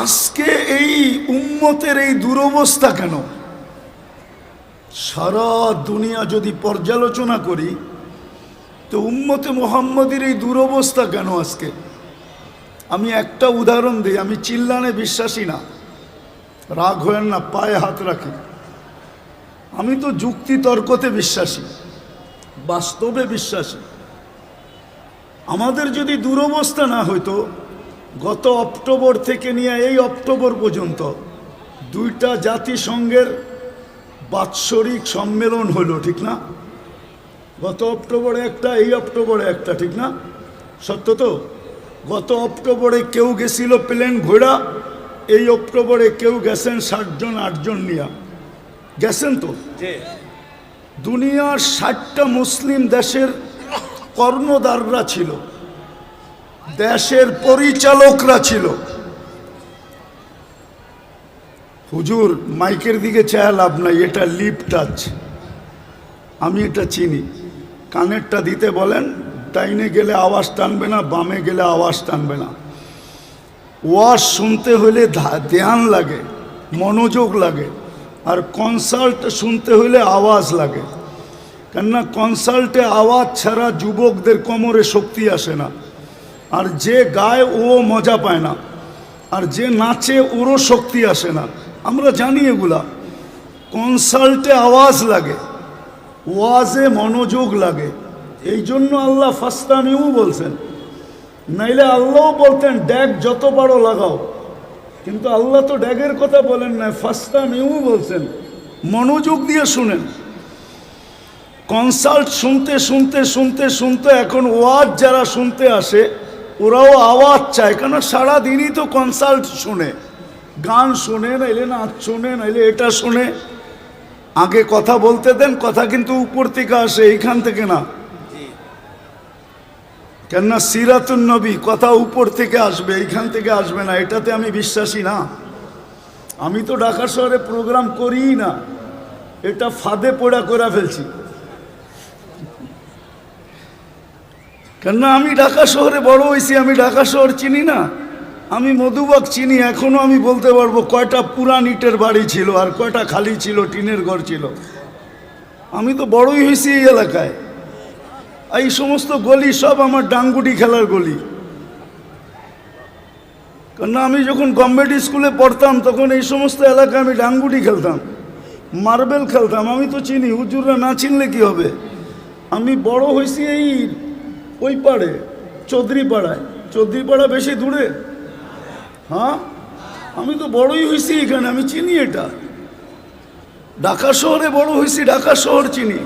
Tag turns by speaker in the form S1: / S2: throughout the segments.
S1: আজকে এই উম্মতের এই দুরবস্থা কেন? সারা দুনিয়া যদি পর্যালোচনা করি তো উম্মতে মুহাম্মদের এই দুরবস্থা কেন আজকে? আমি একটা উদাহরণ দিই, আমি চিল্লানে বিশ্বাসী না, রাগ হয়েন না, পায়ে হাত রাখি। আমি তো যুক্তি তর্কতে বিশ্বাসী, বাস্তবে বিশ্বাসী। আমাদের যদি দুরবস্থা না হইতো, গত অক্টোবর থেকে নিয়ে এই অক্টোবর পর্যন্ত 2টা জাতিসংঘের বাৎসরিক সম্মেলন হলো, ঠিক না? গত অক্টোবরে একটা, এই অক্টোবরে একটা, ঠিক না? সত্য তো? গত অক্টোবরে কেউ গেছিল প্লেন ঘোড়া, এই অক্টোবরে কেউ গেছেন 60 জন 8 জন নিয়ে গেছেন। তো দুনিয়ার 60টা মুসলিম দেশের কর্ণধাররা ছিল, দেশের পরিচালকরা ছিল। হুজুর মাইকের দিকে চায় লাভ নাই, এটা লিপ টাচ, আমি এটা চিনি। কানেরটা দিতে বলেন, ডাইনে গেলে আওয়াজ টানবে না, বামে গেলে আওয়াজ টানবে না। ওয়াজ শুনতে হলে ধ্যান লাগে, মনোযোগ লাগে, আর কনসাল্ট শুনতে হলে আওয়াজ লাগে। কেননা কনসাল্টে আওয়াজ ছাড়া যুবকদের কোমরে শক্তি আসে না, আর যে গায় ও মজা পায় না, আর যে নাচে ওরও শক্তি আসে না। আমরা জানি এগুলা। কনসাল্টে আওয়াজ লাগে, ওয়াজে মনোযোগ লাগে। এই জন্য আল্লাহ ফাস্তামিউ বলছেন, নাইলে আল্লাহ বলতেন ড্যাগ যত বড় লাগাও, কিন্তু আল্লাহ তো ড্যাগের কথা বলেন না, ফাস্তামিউ বলছেন, মনোযোগ দিয়ে শুনেন। কনসাল্ট শুনতে শুনতে শুনতে শুনতে এখন ওয়াজ যারা শুনতে আসে ওরাও আওয়াজ চায়, কেন সারাদিনই তো কনসাল্ট শুনে, গান শুনে, নাইলে নাচ শুনে, নাইলে এটা শুনে। আগে কথা বলতে দেন, কথা কিন্তু উপর থেকে আসে, এইখান থেকে না। কেননা সিরাতুন নবী, কথা উপর থেকে আসবে, এইখান থেকে আসবে না। এটাতে আমি বিশ্বাসী না। আমি তো ঢাকা শহরে প্রোগ্রাম করিই না, এটা ফাঁদে পড়া করে ফেলছি। কেননা আমি ঢাকা শহরে বড় হয়েছি, আমি ঢাকা শহর চিনি না। আমি মধুবাগ চিনি, এখনো আমি বলতে পারবো কয়টা পুরান ইটের বাড়ি ছিল আর কয়টা খালি ছিল, টিনের ঘর ছিল। আমি তো বড়ই হয়েছি এই এলাকায়। এই সমস্ত গলি সব আমার ডাঙ্গুটি খেলার গলি। কেননা আমি যখন গভর্নমেন্ট স্কুলে পড়তাম তখন এই সমস্ত এলাকায় আমি ডাঙ্গুটি খেলতাম, মার্বেল খেলতাম। আমি তো চিনি, হুজুররা না চিনলে কি হবে। আমি বড় হয়েছি এই ওই পাড়ে, চৌধুরীপাড়ায়। চৌধুরীপাড়া বেশি দূরে? হ্যাঁ, আমি তো বড়ই হয়েছি এখানে, আমি চিনি এটা। ঢাকা শহরে বড় হয়েছি, ঢাকা শহর চিনি।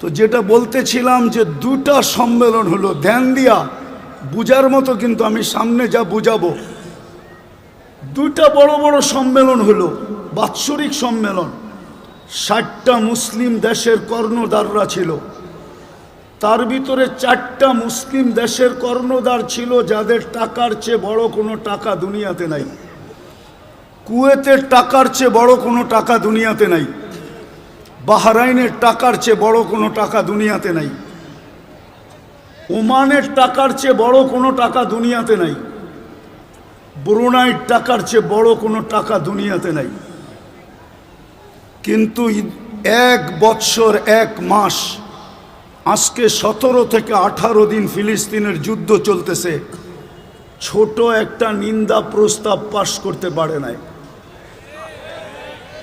S1: তো যেটা বলতেছিলাম যে 2টা সম্মেলন হলো, ধ্যান দিয়া বুঝার মতো, কিন্তু আমি সামনে যা বুঝাবো। 2টা বড় বড় সম্মেলন হলো, বাৎসরিক সম্মেলন। 60টা মুসলিম দেশের কর্ণধাররা ছিল। তার ভিতরে 4টা মুসলিম দেশের কর্ণধার ছিল যাদের টাকার চেয়ে বড় কোনো টাকা দুনিয়াতে নাই। কুয়েতের টাকার চেয়ে বড় কোনো টাকা দুনিয়াতে নাই। বাহরাইনের টাকার চেয়ে বড় কোনো টাকা দুনিয়াতে নাই। ওমানের টাকার চেয়ে বড় কোনো টাকা দুনিয়াতে নাই। ব্রুনাইয়ের টাকার চেয়ে বড় কোনো টাকা দুনিয়াতে নাই। কিন্তু 1 বৎসর 1 মাস, আজকে 17 থেকে 18 দিন ফিলিস্তিনের যুদ্ধ চলতেছে, ছোট একটা নিন্দা প্রস্তাব পাশ করতে পারে নাই।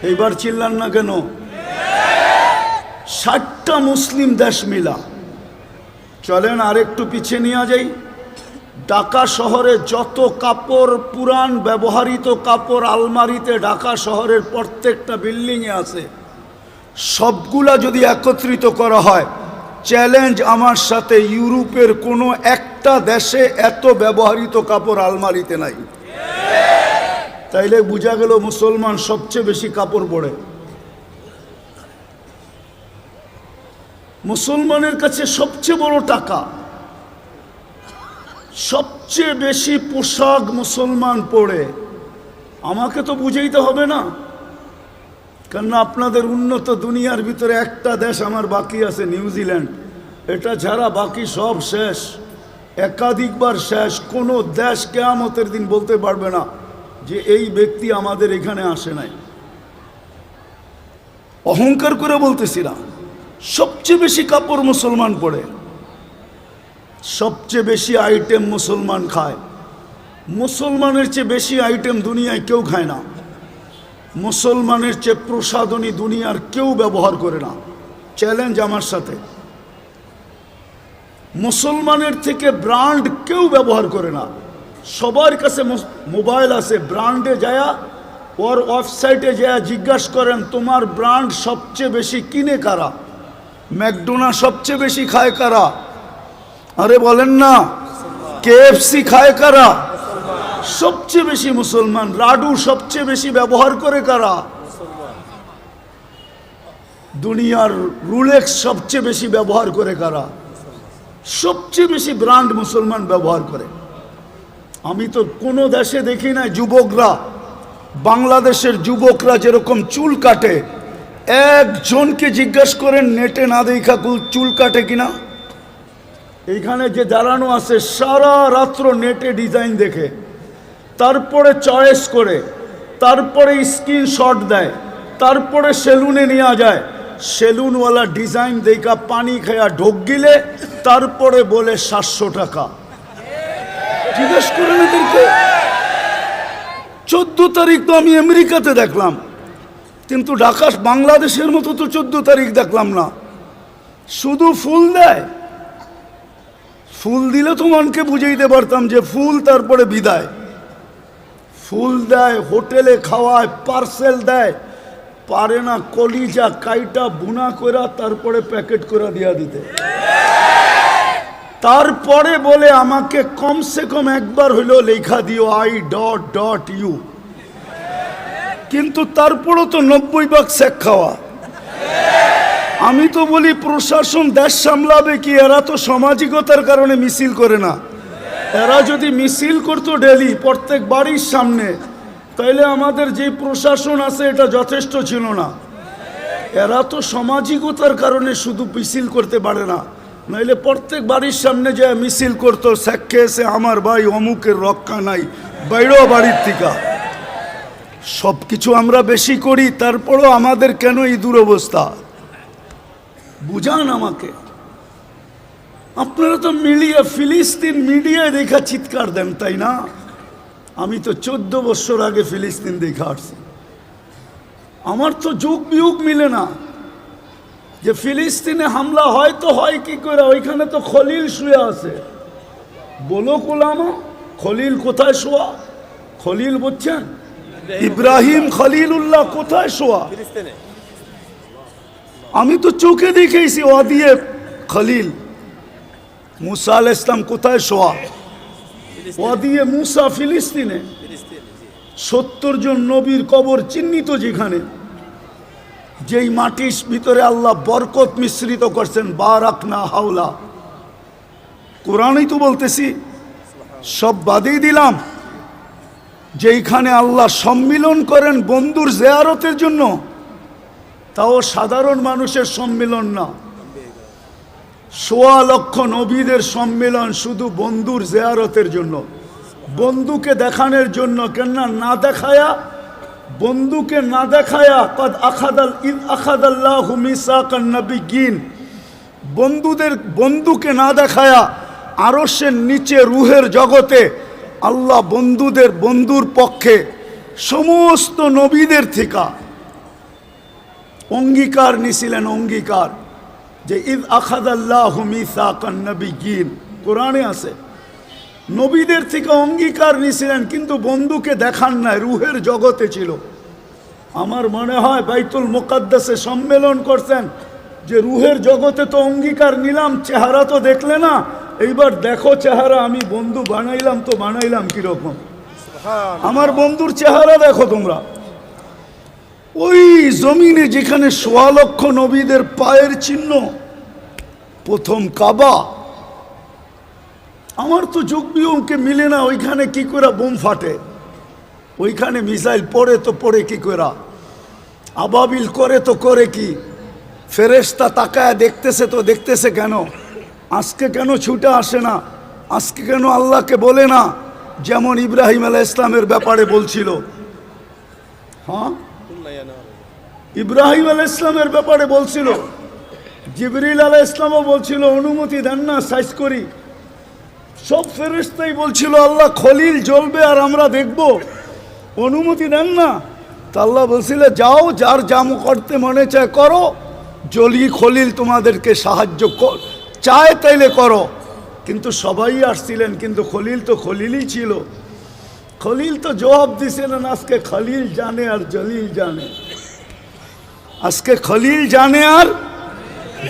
S1: এইবার চিল্লান না কেন? 60টা মুসলিম দেশ মিলা। চলেন আরেকটু পিছিয়ে নিয়ে যাই। ঢাকা শহরে যত কাপড়, পুরান ব্যবহৃত কাপড় আলমারিতে ঢাকা শহরের প্রত্যেকটা বিল্ডিংয়ে আছে, সবগুলা যদি একত্রিত করা হয়, চ্যালেঞ্জ আমার সাথে, ইউরোপের কোনো একটা দেশে এত ব্যবহৃত কাপড় আলমারিতে নাই। তাইলে বোঝা গেল মুসলমান সবচেয়ে বেশি কাপড় পরে। মুসলমানের কাছে সবচেয়ে বড় টাকা, সবচেয়ে বেশি পোশাক মুসলমান পরে। আমাকে তো বুঝাইতে হবে না, কেননা আপনাদের উন্নত দুনিয়ার ভিতরে একটা দেশ আমার বাকি আছে, নিউজিল্যান্ড। এটা ছাড়া বাকি সব শেষ, একাধিকবার শেষ। কোনো দেশ কিয়ামতের দিন বলতে পারবে না যে এই ব্যক্তি আমাদের এখানে আসে নাই। অহংকার করে বলতেছি না, সবচেয়ে বেশি কাপড় মুসলমান পরে, সবচেয়ে বেশি আইটেম মুসলমান খায়, মুসলমানের চেয়ে বেশি আইটেম দুনিয়ায় কেউ খায় না, মুসলমানের চেয়ে প্রসাধনী দুনিয়ার কেউ ব্যবহার করে না। চ্যালেঞ্জ আমার সাথে, মুসলমানের থেকে ব্র্যান্ড কেউ ব্যবহার করে না। সবার কাছে মোবাইল আছে, ব্র্যান্ডে যায় ওর ওয়েবসাইটে যায় জিজ্ঞাসা করেন তোমার ব্র্যান্ড সবচেয়ে বেশি কিনে কারা, ম্যাকডোনাল্ড সবচেয়ে বেশি খায় কারা, আরে বলেন না, কেএফসি খায় কারা, সবচেয়ে বেশি মুসলমান। লাডু সবচেয়ে বেশি ব্যবহার করে কারা, দুনিয়ার রুলেক্স সবচেয়ে বেশি ব্যবহার করে কারা, সবচেয়ে বেশি ব্র্যান্ড মুসলমান ব্যবহার করে। আমি তো কোনো দেশে দেখি না যুবকরা, বাংলাদেশের যুবকরা যেরকম চুল কাটে, একজনকে জিজ্ঞাসা করেন নেটে না দেখা চুল কাটে কিনা। এইখানে যে দাঁড়ানো আছে সারা রাত্র নেটে ডিজাইন দেখে, তারপরে চয়েস করে, তারপরে স্ক্রিনশট দেয়, তারপরে সেলুনে নেওয়া যায়, সেলুনওয়ালা ডিজাইন দেখা পানি খেয়া ঢোক গিলে তারপরে বলে 700 টাকা। জিজ্ঞেস করেন এদেরকে। 14 তারিখ তো আমি আমেরিকাতে দেখলাম, কিন্তু ঢাকা বাংলাদেশের মতো তো 14 তারিখ দেখলাম না। শুধু ফুল দেয়, ফুল দিলে তো মনকে বুঝাইতে পারতাম যে ফুল, তারপরে বিদায়। ফুল দেয়, হোটেলে খাওয়ায়, পার্সেল দেয়, পারে না কলিজা কাইটা বুনা করা তারপরে প্যাকেট করে দিয়া দিতে। তারপরে বলে আমাকে কমসে কম একবার হইলো লেখা দিও I.U, কিন্তু তারপরও তো 90 ভাগ শেখ খাওয়া। আমি তো বলি প্রশাসন দেশ সামলাবে কি, এরা তো সামাজিকতার কারণে মিছিল করে না। এরা যদি মিছিল করতো ডেলি প্রত্যেক বাড়ির সামনে, তাইলে আমাদের যে প্রশাসন আছে এটা যথেষ্ট ছিল না। এরা তো সামাজিকতার কারণে শুধু মিছিল করতে পারে না, নাইলে প্রত্যেক বাড়ির সামনে যে মিছিল করতো, শেখ খেয়েছে আমার ভাই অমুকের রক্ষা নাই, বাইরো বাড়ির থেকে। সব কিছু আমরা বেশি করি, তারপরও আমাদের কেন এই দুরবস্থা বুঝান আমাকে। আপনারা তো মিডিয়া, ফিলিস্তিন মিডিয়ায় দেখা চিৎকার দেন, তাই না? আমি তো 14 বছর আগে ফিলিস্তিন দেখা আসছি, আমার তো যুগ বিয়োগ মিলে না যে ফিলিস্তিনে হামলা হয় তো হয় কি করে। ওইখানে তো খলিল শুয়ে আছে, বলো কোলামা খলিল কোথায় শোয়া? খলিল বলছেন ইব্রাহিম খলিলুল্লাহ কোথায় শোয়া? আমি তো চোখে দেখেছি ওয়াদিয়ে খলিল। মুসা আলাইহিস সালাম কোথায় শোয়া? ওয়াদিয়ে মুসা ফিলিস্তিনে। 70 জন নবীর কবর চিহ্নিত যেখানে, যেই মাটির ভিতরে আল্লাহ বরকত মিশ্রিত করছেন, বারাকনা হাওলা। কোরআনই তো বলতেছি, সব বাদেই দিলাম, যেইখানে আল্লাহ সম্মিলন করেন বন্ধুর জিয়ারতের জন্য, তাও সাধারণ মানুষের সম্মিলন না, 1.25 লক্ষ নবীদের সম্মিলন শুধু বন্ধুর জিয়ারতের জন্য, বন্ধুকে দেখানোর জন্য। কেন না দেখায়া, বন্ধুকে না দেখায়া কদ আখাদাল্লাহু মিসাকান নাবিয়্যিন, বন্ধুকে না দেখায়া আরশের নিচে রুহের জগতে আল্লাহ বন্ধুর পক্ষে সমস্ত নবীদের থেকে অঙ্গীকার নিছিলেন। অঙ্গীকার যে ইদ আখাদাল্লাহু মিসাকান নাবিয়্যিন, কোরআনে আছে। নবীদের থেকে অঙ্গীকার নিছিলেন, কিন্তু বন্ধুকে দেখান নাই, রুহের জগতে ছিল। আমার মনে হয় বাইতুল মুকাদ্দাসে সম্মেলন করছেন যে রুহের জগতে তো অঙ্গীকার নিলাম, চেহারা তো দেখলে না, এইবার দেখো চেহারা আমি বন্ধু বানাইলাম তো বানাইলাম কিরকম, আমার বন্ধুর চেহারা দেখো তোমরা। ওই জমিনে যেখানে 1.25 লক্ষ নবীদের পায়ের চিহ্ন, প্রথম কাবা। আমার তো যোগ বিয়োগকে মিলে না, ওইখানে কি করে বোম ফাটে, ওইখানে মিসাইল পড়ে তো পড়ে কি করে, আবাবিল করে তো করে কি, ফেরেশতা তাকায় দেখতেছে তো দেখতেছে কেন, আজকে কেন ছুটে আসে না, আজকে কেন আল্লাহকে বলে না, যেমন ইব্রাহিম আলাইহিস সালামের ব্যাপারে বলছিল, হ্যাঁ ইব্রাহিম আলাইহিস সালামের ব্যাপারে বলছিল, জিবরিল আলাইহিস সালামও বলছিল অনুমতি দেন না সাইজ করি। সব ফেরেশতাই বলছিল আল্লাহ খলিল জ্বলবে আর আমরা দেখব, অনুমতি দেন না। তা আল্লাহ বলছিল যাও, যার জাম করতে মনে চায় করো, জলি খলিল তোমাদেরকে সাহায্য চায় তাইলে করো। কিন্তু সবাই আসছিলেন, কিন্তু খলিল তো খলিলই ছিল। খলিল তো জবাব দিছিলেন, আজকে খলিল জানে আর জলিল জানে। আজকে খলিল জানে আর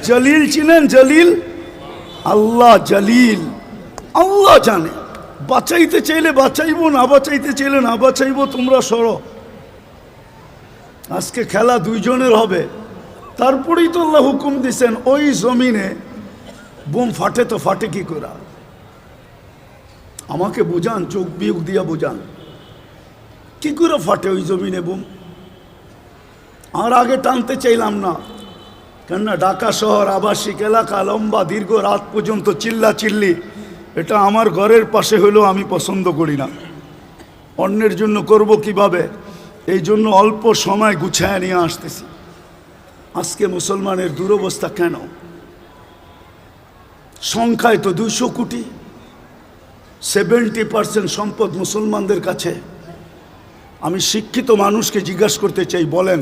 S1: জলিল ছিলেন। জলিল আল্লাহ, জলিল আল্লাহ জানে। বাঁচাইতে চাইলে বাঁচাইবো, না বাঁচাইতে চাইলে না বাঁচাইবো, তোমরা সরো। আজকে খেলা দুইজনের হবে। তারপরেই তো আল্লাহ হুকুম দিছেন ওই জমিনে বোম ফাটে, তো ফাটে কি করে? আমাকে বুঝান, চোখ বিয়োগ দিয়া বুঝান, কি করে ফাটে ওই জমিনে বোম? আর আগে টানতে চাইলাম না, কেননা ঢাকা শহর আবাসিক এলাকা, লম্বা দীর্ঘ রাত পর্যন্ত চিল্লা চিল্লি, এটা আমার ঘরের পাশে হলেও আমি পছন্দ করি না। অন্যের জন্য করব কিভাবে, এই জন্য অল্প সময় গুছায় নিয়ে আসতেছি। আজকে মুসলমানের দুরবস্থা কেন? সংখ্যায় তো 200 কোটি, 70% সম্পদ মুসলমানদের কাছে। আমি শিক্ষিত মানুষকে জিজ্ঞাসা করতে চাই, বলেন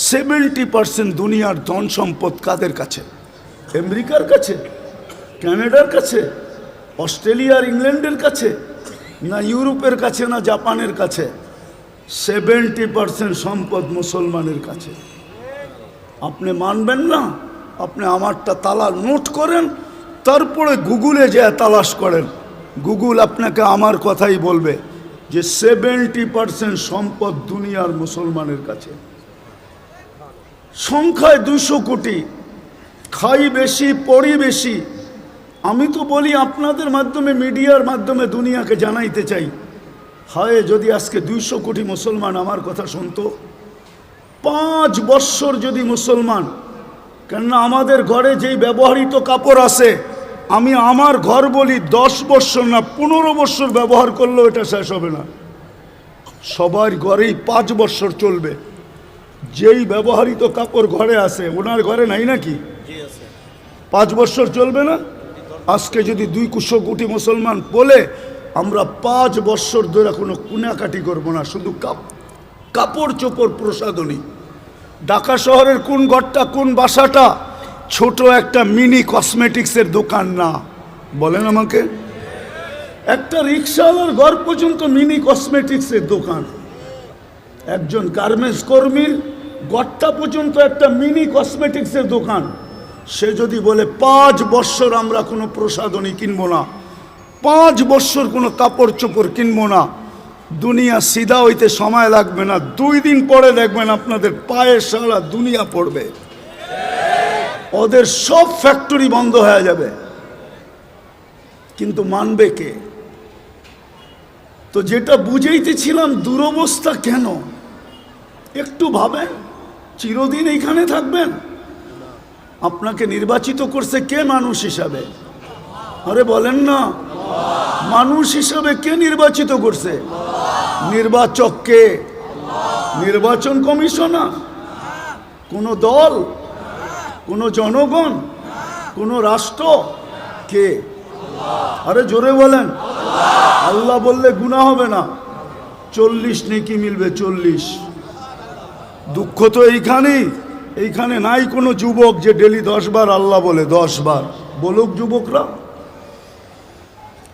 S1: 70% দুনিয়ার ধন সম্পদ কাদের কাছে? আমেরিকার কাছে, কানাডার কাছে, অস্ট্রেলিয়া আর ইংল্যান্ডের কাছে, না ইউরোপের কাছে, না জাপানের কাছে? 70% সম্পদ মুসলমানের কাছে। আপনি মানবেন না? আপনি আমারটা তালা নোট করেন, তারপরে গুগলে যে তালাশ করেন, গুগল আপনাকে আমার কথাই বলবে যে 70% সম্পদ দুনিয়ার মুসলমানের কাছে। সংখ্যায় 200 কোটি, খাই বেশি, পড়ি বেশি। আমি তো বলি আপনাদের মাধ্যমে, মিডিয়ার মাধ্যমে দুনিয়াকে জানাইতে চাই, হায় যদি আজকে 200 কোটি মুসলমান আমার কথা শুনতো। 5 বৎসর যদি মুসলমান, কেননা আমাদের ঘরে যেই ব্যবহৃত কাপড় আছে, আমি আমার ঘর বলি 10 বৎসর না 15 বৎসর ব্যবহার করলেও এটা শেষ হবে না। সবার ঘরেই 5 বৎসর চলবে। যেই ব্যবহৃত কাপড় ঘরে আছে, ওনার ঘরে নাই নাকি? 5 বৎসর চলবে না? আজকে যদি 200 কোটি মুসলমান বলে, আমরা 5 বৎসর ধরে কোনো কুনাকাটি করবো না, শুধু কাপড় চোপড় প্রসাধনী। ঢাকা শহরের কোন ঘরটা, কোন বাসাটা ছোট একটা মিনি কসমেটিক্সের দোকান না? বলেন আমাকে। একটা রিক্সাওয়ালার ঘর পর্যন্ত মিনি কসমেটিক্সের দোকান। একজন গার্মেন্টস কর্মীর ঘরটা পর্যন্ত একটা মিনি কসমেটিক্সের দোকান। সে যদি বলে 5 বৎসর আমরা কোনো প্রসাধনী কিনবো না, 5 বৎসর কোনো কাপড় চোপড় কিনবো না, দুনিয়া সিধা হইতে সময় লাগবে না। 2 দিন পরে দেখবেন আপনাদের পায়ে সারা দুনিয়া পড়বে, ওদের সব ফ্যাক্টরি বন্ধ হয়ে যাবে। কিন্তু মানবে কে? তো যেটা বুঝাইতেছিলাম, দুরবস্থা কেন একটু ভাবেন। চিরদিন এইখানে থাকবেন? আপনাকে নির্বাচিত করছে কে মানুষ হিসাবে? আরে বলেন না, মানুষ হিসাবে কে নির্বাচিত করছে? নির্বাচক কে? নির্বাচন কমিশনার? কোন দল? কোন জনগণ? কোন রাষ্ট্র? কে? আরে জোরে বলেন। আল্লাহ বললে গুনাহ হবে না, 40 নেকি মিলবে। 40। দুঃখ তো এইখানে নাই কোনো যুবক যে ডেলি 10 বার আল্লাহ বলে। 10 বার বলুক যুবকরা।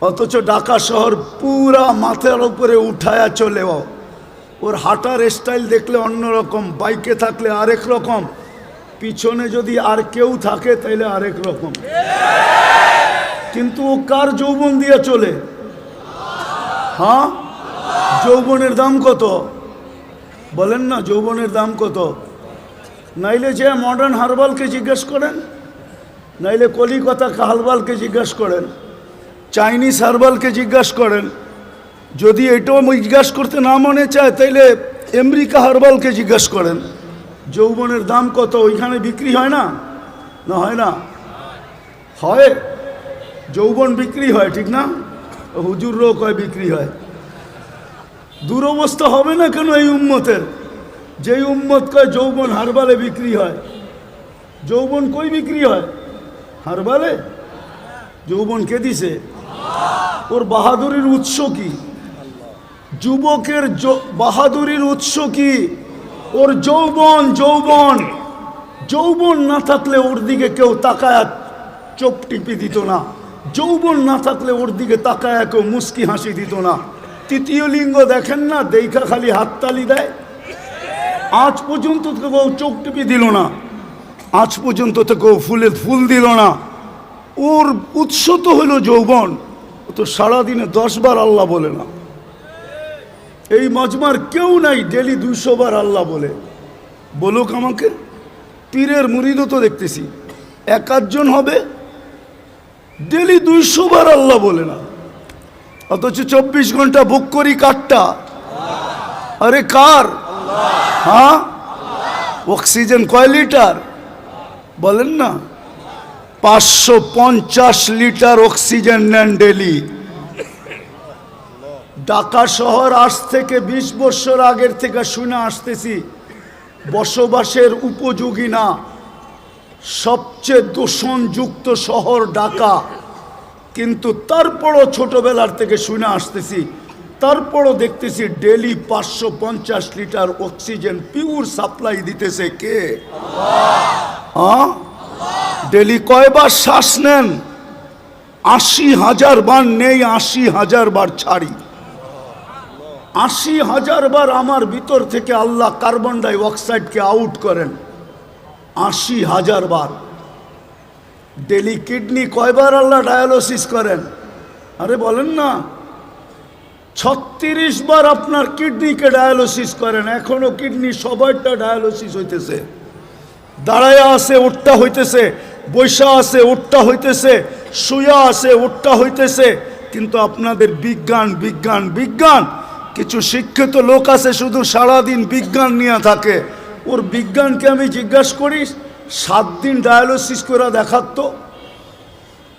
S1: অথচ ঢাকা শহর পুরা মাথার উপরে উঠায়া চলেও, ওর হাঁটার স্টাইল দেখলে অন্যরকম, বাইকে থাকলে আরেক রকম, পিছনে যদি আর কেউ থাকে তাইলে আরেক রকম। কিন্তু ও কার যৌবন দিয়ে চলে? হ্যাঁ, যৌবনের দাম কত? বলেন না, যৌবনের দাম কত? নাইলে যে মডার্ন হারবালকে জিজ্ঞেস করেন, নাইলে কলিকাতা হারবালকে জিজ্ঞেস করেন, চাইনিজ হারবালকে জিজ্ঞাসা করেন। যদি এটাও জিজ্ঞাসা করতে না মনে চায়, তাইলে আমেরিকা হারবালকে জিজ্ঞাসা করেন যৌবনের দাম কত। ওইখানে বিক্রি হয় না? না হয় না? হয়, যৌবন বিক্রি হয়, ঠিক না? হুজুররাও কয় বিক্রি হয়। দুরবস্থা হবে না কেন এই উম্মতের? যেই উম্মত কয় যৌবন হারবালে বিক্রি হয়, যৌবন কই বিক্রি হয়? হারবালে। যৌবন কে দিছে? ওর বাহাদুরির উৎস কি? যুবকের বাহাদুরির উৎস কি? ওর যৌবন। যৌবন যৌবন না থাকলে ওর দিকে কেউ তাকায় চোখ টিপি দিত না। যৌবন না থাকলে ওর দিকে তাকায় কেউ মুস্কি হাসি দিত না। তৃতীয় লিঙ্গ দেখেন না, দেখা খালি হাততালি দেয়। আজ পর্যন্ত তো কেউ চোখ টিপি দিল না, আজ পর্যন্ত তো কেউ ফুল দিল না। ওর উৎস তো হলো যৌবন। ও তো সারাদিনে 10 বার আল্লাহ বলে না। এই মজমার কেউ নাই ডেলি 200 বার আল্লাহ বলে। বলুক আমাকে, পীরের মুরিদও তো দেখতেছি 1-8 হবে ডেলি 200 বার আল্লাহ বলে না, অথচ 24 ঘন্টা বুক করি কারটা? আরে কার? হ্যাঁ, অক্সিজেন কয় লিটার বলেন না? 550 লিটার অক্সিজেন নেন ডেলি। ঢাকা শহর আজ থেকে 20 বছর আগের থেকে শুনে আসতেছি বসবাসের উপযোগী না, সবচেয়ে দূষণযুক্ত শহর ঢাকা। কিন্তু তারপরও ছোটবেলার থেকে শুনে আসতেছি, তারপরও দেখতেছি daily 550 litre oxygen pure supply দিতেছে কে? আল্লাহ। ডেলি কয়বার শ্বাস নেন? 80,000 বার নেই, 80,000 বার ছাড়ি। 80,000 বার আমার ভিতর থেকে আল্লাহ কার্বন ডাই অক্সাইডকে আউট করেন, 80,000 বার। ডেলি কিডনি কয়বার আল্লাহ ডায়ালিসিস করেন? আরে বলেন না, 36 বার আপনার কিডনিকে ডায়ালিসিস করেন। এখনো কিডনি সবাইটা ডায়ালিসিস হইতেছে। দাঁড়ায়া আছে ওঠটা হইতেছে, বৈশা আছে ওঠটা হইতেছে, শুয়া আছে ওঠটা হইতেছে। কিন্তু আপনাদের বিজ্ঞান বিজ্ঞান বিজ্ঞান। কিছু শিক্ষিত লোক আছে শুধু সারাদিন বিজ্ঞান নিয়ে থাকে। ওর বিজ্ঞানকে আমি জিজ্ঞাসা করি, 7 দিন ডায়ালিসিস করে দেখাত,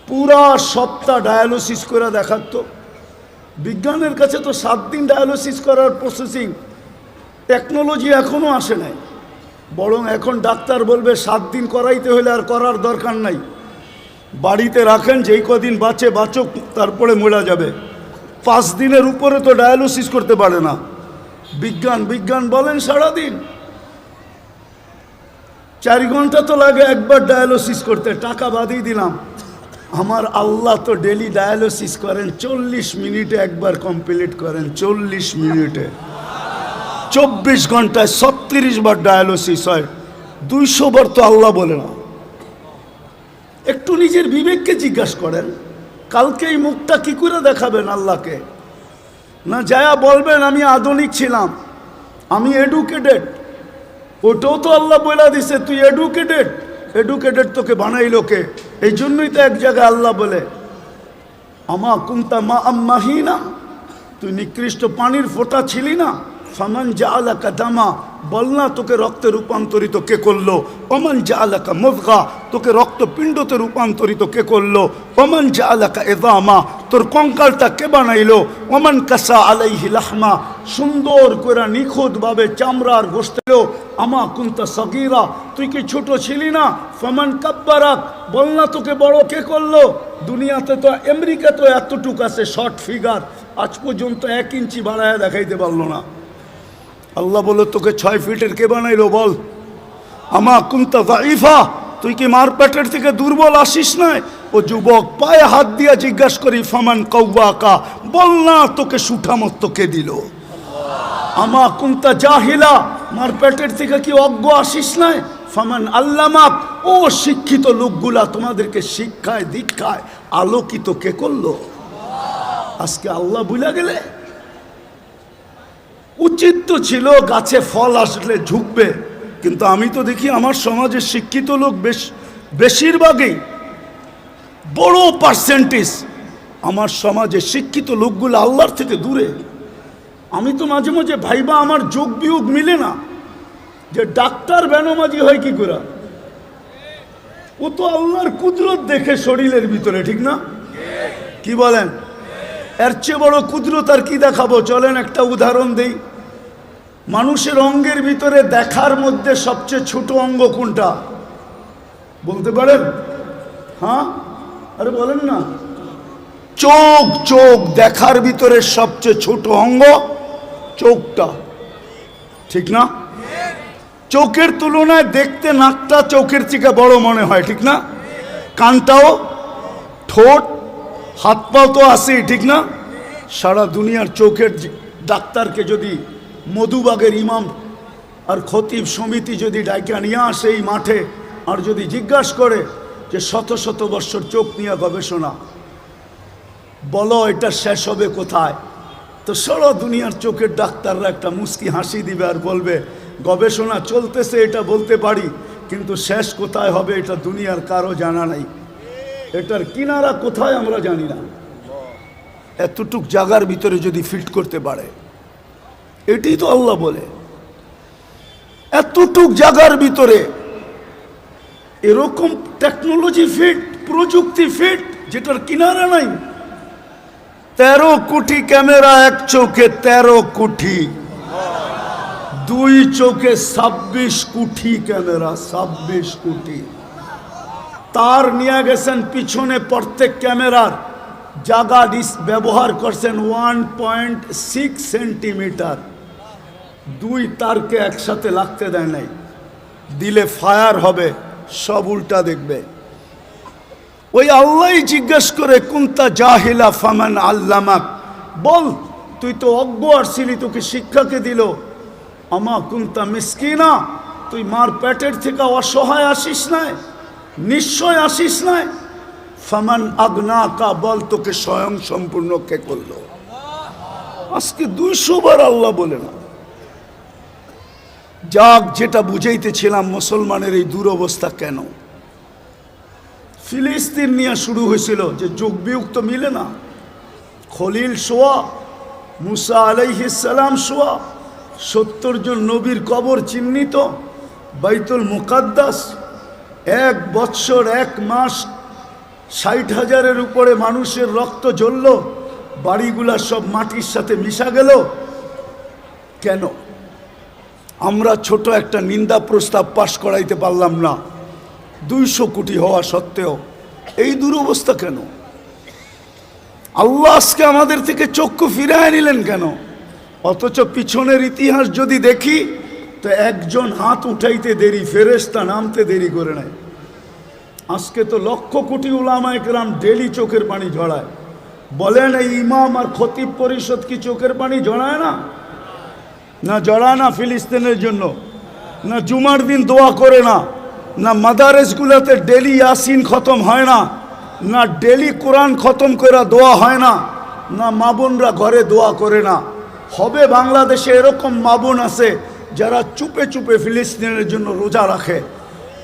S1: পুরা সপ্তাহ ডায়ালিসিস করে দেখাত। বিজ্ঞানের কাছে তো 7 দিন ডায়ালিসিস করার প্রসেসিং টেকনোলজি এখনো আসে নাই। বরং এখন ডাক্তার বলবে 7 দিন করাইতে হলে আর করার দরকার নাই, বাড়িতে রাখেন, যেই কদিন বাঁচে বাঁচুক, তারপরে মরে যাবে। 5 দিনের উপরে তো ডায়ালিসিস করতে পারে না। বিজ্ঞান বিজ্ঞান বলেন সারাদিন। 4 ঘন্টা তো লাগে একবার ডায়ালিসিস করতে, টাকা বাদই দিলাম। আমার আল্লাহ তো ডেলি ডায়ালিসিস করেন 40 মিনিটে একবার কমপ্লিট করেন। 40 মিনিটে 24 ঘন্টায় 36 বার ডায়ালিসিস হয়। 200 বার তো আল্লাহ বলে না। একটু নিজের বিবেককে জিজ্ঞাসা করেন, কালকে এই মুখটা কি করে দেখাবেন আল্লাহকে? না যায়া বলবেন আমি আধুনিক ছিলাম, আমি এডুকেটেড। ওটাও তো আল্লাহ বলে দিছে তুই এডুকেটেড। এডুকেটেড তোকে বানাইলো কে? এই জন্যই তো এক জায়গায় আল্লাহ বলে আমা কুন্তা মা আম্মাহিনা, তুই নিকৃষ্ট পানির ফোঁটা ছিলি না। ফামান জাআলাকা দামা, বল না তোকে রক্তে রূপান্তরিত কে করলো? ওমান জাআলাকা মুযগা, তোকে রক্তপিণ্ডতে রূপান্তরিত কে করলো? ওমান জাআলাকা ইযামা, তোর কঙ্কালটা কে বানাইলো? ওমান কাসা আলাইহি লাহমা, সুন্দর করে নিখুঁতভাবে চামড়ার গোশত। আমা কুনতা সগীরা, তুই কি ছোট ছিলি না? ফামান কাব্বারাক, বল না তোকে বড় কে করলো? দুনিয়াতে তো আমেরিকা তো এতটুক আছে শর্ট ফিগার, আজ পর্যন্ত 1 ইঞ্চি বাড়ায় দেখাইতে পারলো না। আল্লাহ বলে তোকে 6 ফিটের কে বানাইলো বল? আমা কুনতা যাইফা, তুই কি মার পেটের থেকে দুর্বল আসিস না? ও যুবক পায়ে হাত দিয়া জিজ্ঞাসা করি ফামান কওয়াকা, বল না তোকে সুঠামত্ব কে দিল? আমা কুনতা জাহিলা, মার পেটের থেকে কি অজ্ঞ আসিস না? ফামান আল্লামাক, ও শিক্ষিত লোকগুলা তোমাদেরকে শিক্ষায় দীক্ষায় আলোকিত কে করলো? আজকে আল্লাহ ভুলে গেলে? উচিত তো ছিল গাছে ফল আসলে ঝুঁকবে, কিন্তু আমি তো দেখি আমার সমাজে শিক্ষিত লোক বেশিরভাগই, বড় পার্সেন্টেজ আমার সমাজে শিক্ষিত লোকগুলো আল্লাহর থেকে দূরে। আমি তো মাঝে মাঝে ভাইবা আমার যোগ বিয়োগ মিলে না, যে ডাক্তার বেনমাজি হয় কি করে? ও তো আল্লাহর কুদরত দেখে শরীরের ভিতরে, ঠিক না? কি বলেন? এর চেয়ে বড় কুদরত আর কি দেখাবো? চলেন একটা উদাহরণ দেই। মানুষের অঙ্গের ভিতরে দেখার মধ্যে সবচেয়ে ছোট অঙ্গ কোনটা বলতে পারেন? হ্যাঁ, আরে বলেন না। চোখ। চোখ দেখার ভিতরে সবচেয়ে ছোট অঙ্গ চোখটা, ঠিক না? চোখের তুলনায় দেখতে নাকটা চোখের থেকে বড় মনে হয়, ঠিক না? কানটাও, ঠোঁট, হাত পাও তো আছেই, ঠিক না? সারা দুনিয়ার চোখের ডাক্তারকে যদি মধুবাগের ইমাম আর খতিব সমিতি যদি ডাইকা নিয়ে আসে এই মাঠে, আর যদি জিজ্ঞাসা করে যে শত শত বৎসর চোখ নিয়ে গবেষণা, বলো এটা শেষ হবে কোথায়? তো সারা দুনিয়ার চোখের ডাক্তাররা একটা মুস্কি হাসি দিবে আর বলবে গবেষণা চলতেছে, এটা বলতে পারি, কিন্তু শেষ কোথায় হবে এটা দুনিয়ার কারো জানা নাই। এটার কিনারা কোথায় আমরা জানি না। এতটুক জায়গার ভিতরে যদি ফিট করতে পারে, এটাই তো আল্লাহ বলে। এতটুক জায়গার ভিতরে এরকম টেকনোলজি ফিট, প্রযুক্তি ফিট, যেটার কিনারা নাই। 13 কোটি ক্যামেরা এক চোখে, 13 কোটি, দুই চোখে 26 কোটি ক্যামেরা, 26 কোটি। তার নিয়ে গেছেন পিছনে, প্রত্যেক ক্যামেরার জায়গা ব্যবহার করছেন 1.6 সেন্টিমিটার। দুই তারকে একসাথে লাগতে দেয় নাই, দিলে ফায়ার হবে, সব উল্টা দেখবে। ওই আল্লাহ জিজ্ঞেস করে কুনতা জাহিলা ফামান আল্লামাক, বল তুই তো অজ্ঞ আসছিলি, তোকে শিক্ষাকে দিল। আমা কুনতা মিসকিনা, তুই মার পেটের থেকে অসহায় আসিস নাই, নিশ্চয় আসিস নাই। ফামান আগনাকা, বল তোকে স্বয়ং সম্পূর্ণ কে করলো? আজকে 200 বার আল্লাহ বলে না। যাক, যেটা বুঝাইতেছিলাম, মুসলমানের এই দুরবস্থা কেন? ফিলিস্তিন নিয়ে শুরু হয়েছিল যে যুগ বিয়োগ তো মিলে না। খলিল সোয়া, মুসা আলাইহিস সালাম সোয়া, 70 জন নবীর কবর চিহ্নিত, বাইতুল মুকাদ্দাস 1 বৎসর 1 মাস 60,000-এর উপরে মানুষের রক্ত ঝরল, বাড়িগুলা সব মাটির সাথে মিশা গেল। কেন? আমরা ছোট একটা নিন্দা প্রস্তাব পাশ করাইতে পারলাম না, 200 কোটি হওয়া সত্ত্বেও। এই দুরবস্থা কেন? আল্লাহ আজকে আমাদের থেকে চক্ষু ফিরায় নিলেন কেন? অথচ পিছনের ইতিহাস যদি দেখি তো একজন হাত উঠাইতে দেরি, ফেরেশতা নামতে দেরি করে নেয়। আজকে তো লক্ষ কোটি উলামায়ে কেরাম ডেলি চোখের পানি ঝরায়। বলেন এই ইমাম আর খতিব পরিষদ কি চোখের পানি ঝরায় না? না জড়ায় না ফিলিস্তিনের জন্য? না জুমার দিন দোয়া করে না? না মাদারেসগুলোতে ডেলি ইয়াসিন খতম হয় না? না ডেলি কোরআন খতম করে দোয়া হয় না? না মা বোনরা ঘরে দোয়া করে না? হবে বাংলাদেশে এরকম মা বোন আছে যারা চুপে চুপে ফিলিস্তিনের জন্য রোজা রাখে,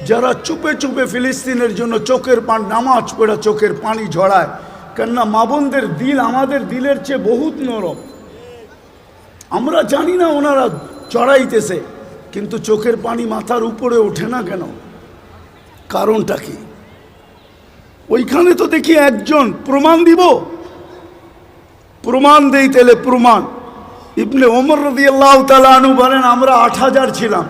S1: যারা চুপে চুপে ফিলিস্তিনের জন্য চোখের পানি, নামাজ পড়ে চোখের পানি ঝরায়। কেননা মা বোনদের দিল আমাদের দিলের চেয়ে বহুত নরম। আমরা জানি না ওনারা চড়াইতেছে, কিন্তু চোখের পানি মাথার উপরে ওঠে না কেন? কারণটা কি? ওইখানে তো দেখি একজন প্রমাণ দিব, প্রমাণ দেই তেলে প্রমাণ। ইবনে ওমর রাদিয়াল্লাহু তাআলা আনহু বলেন আমরা 8000 ছিলাম।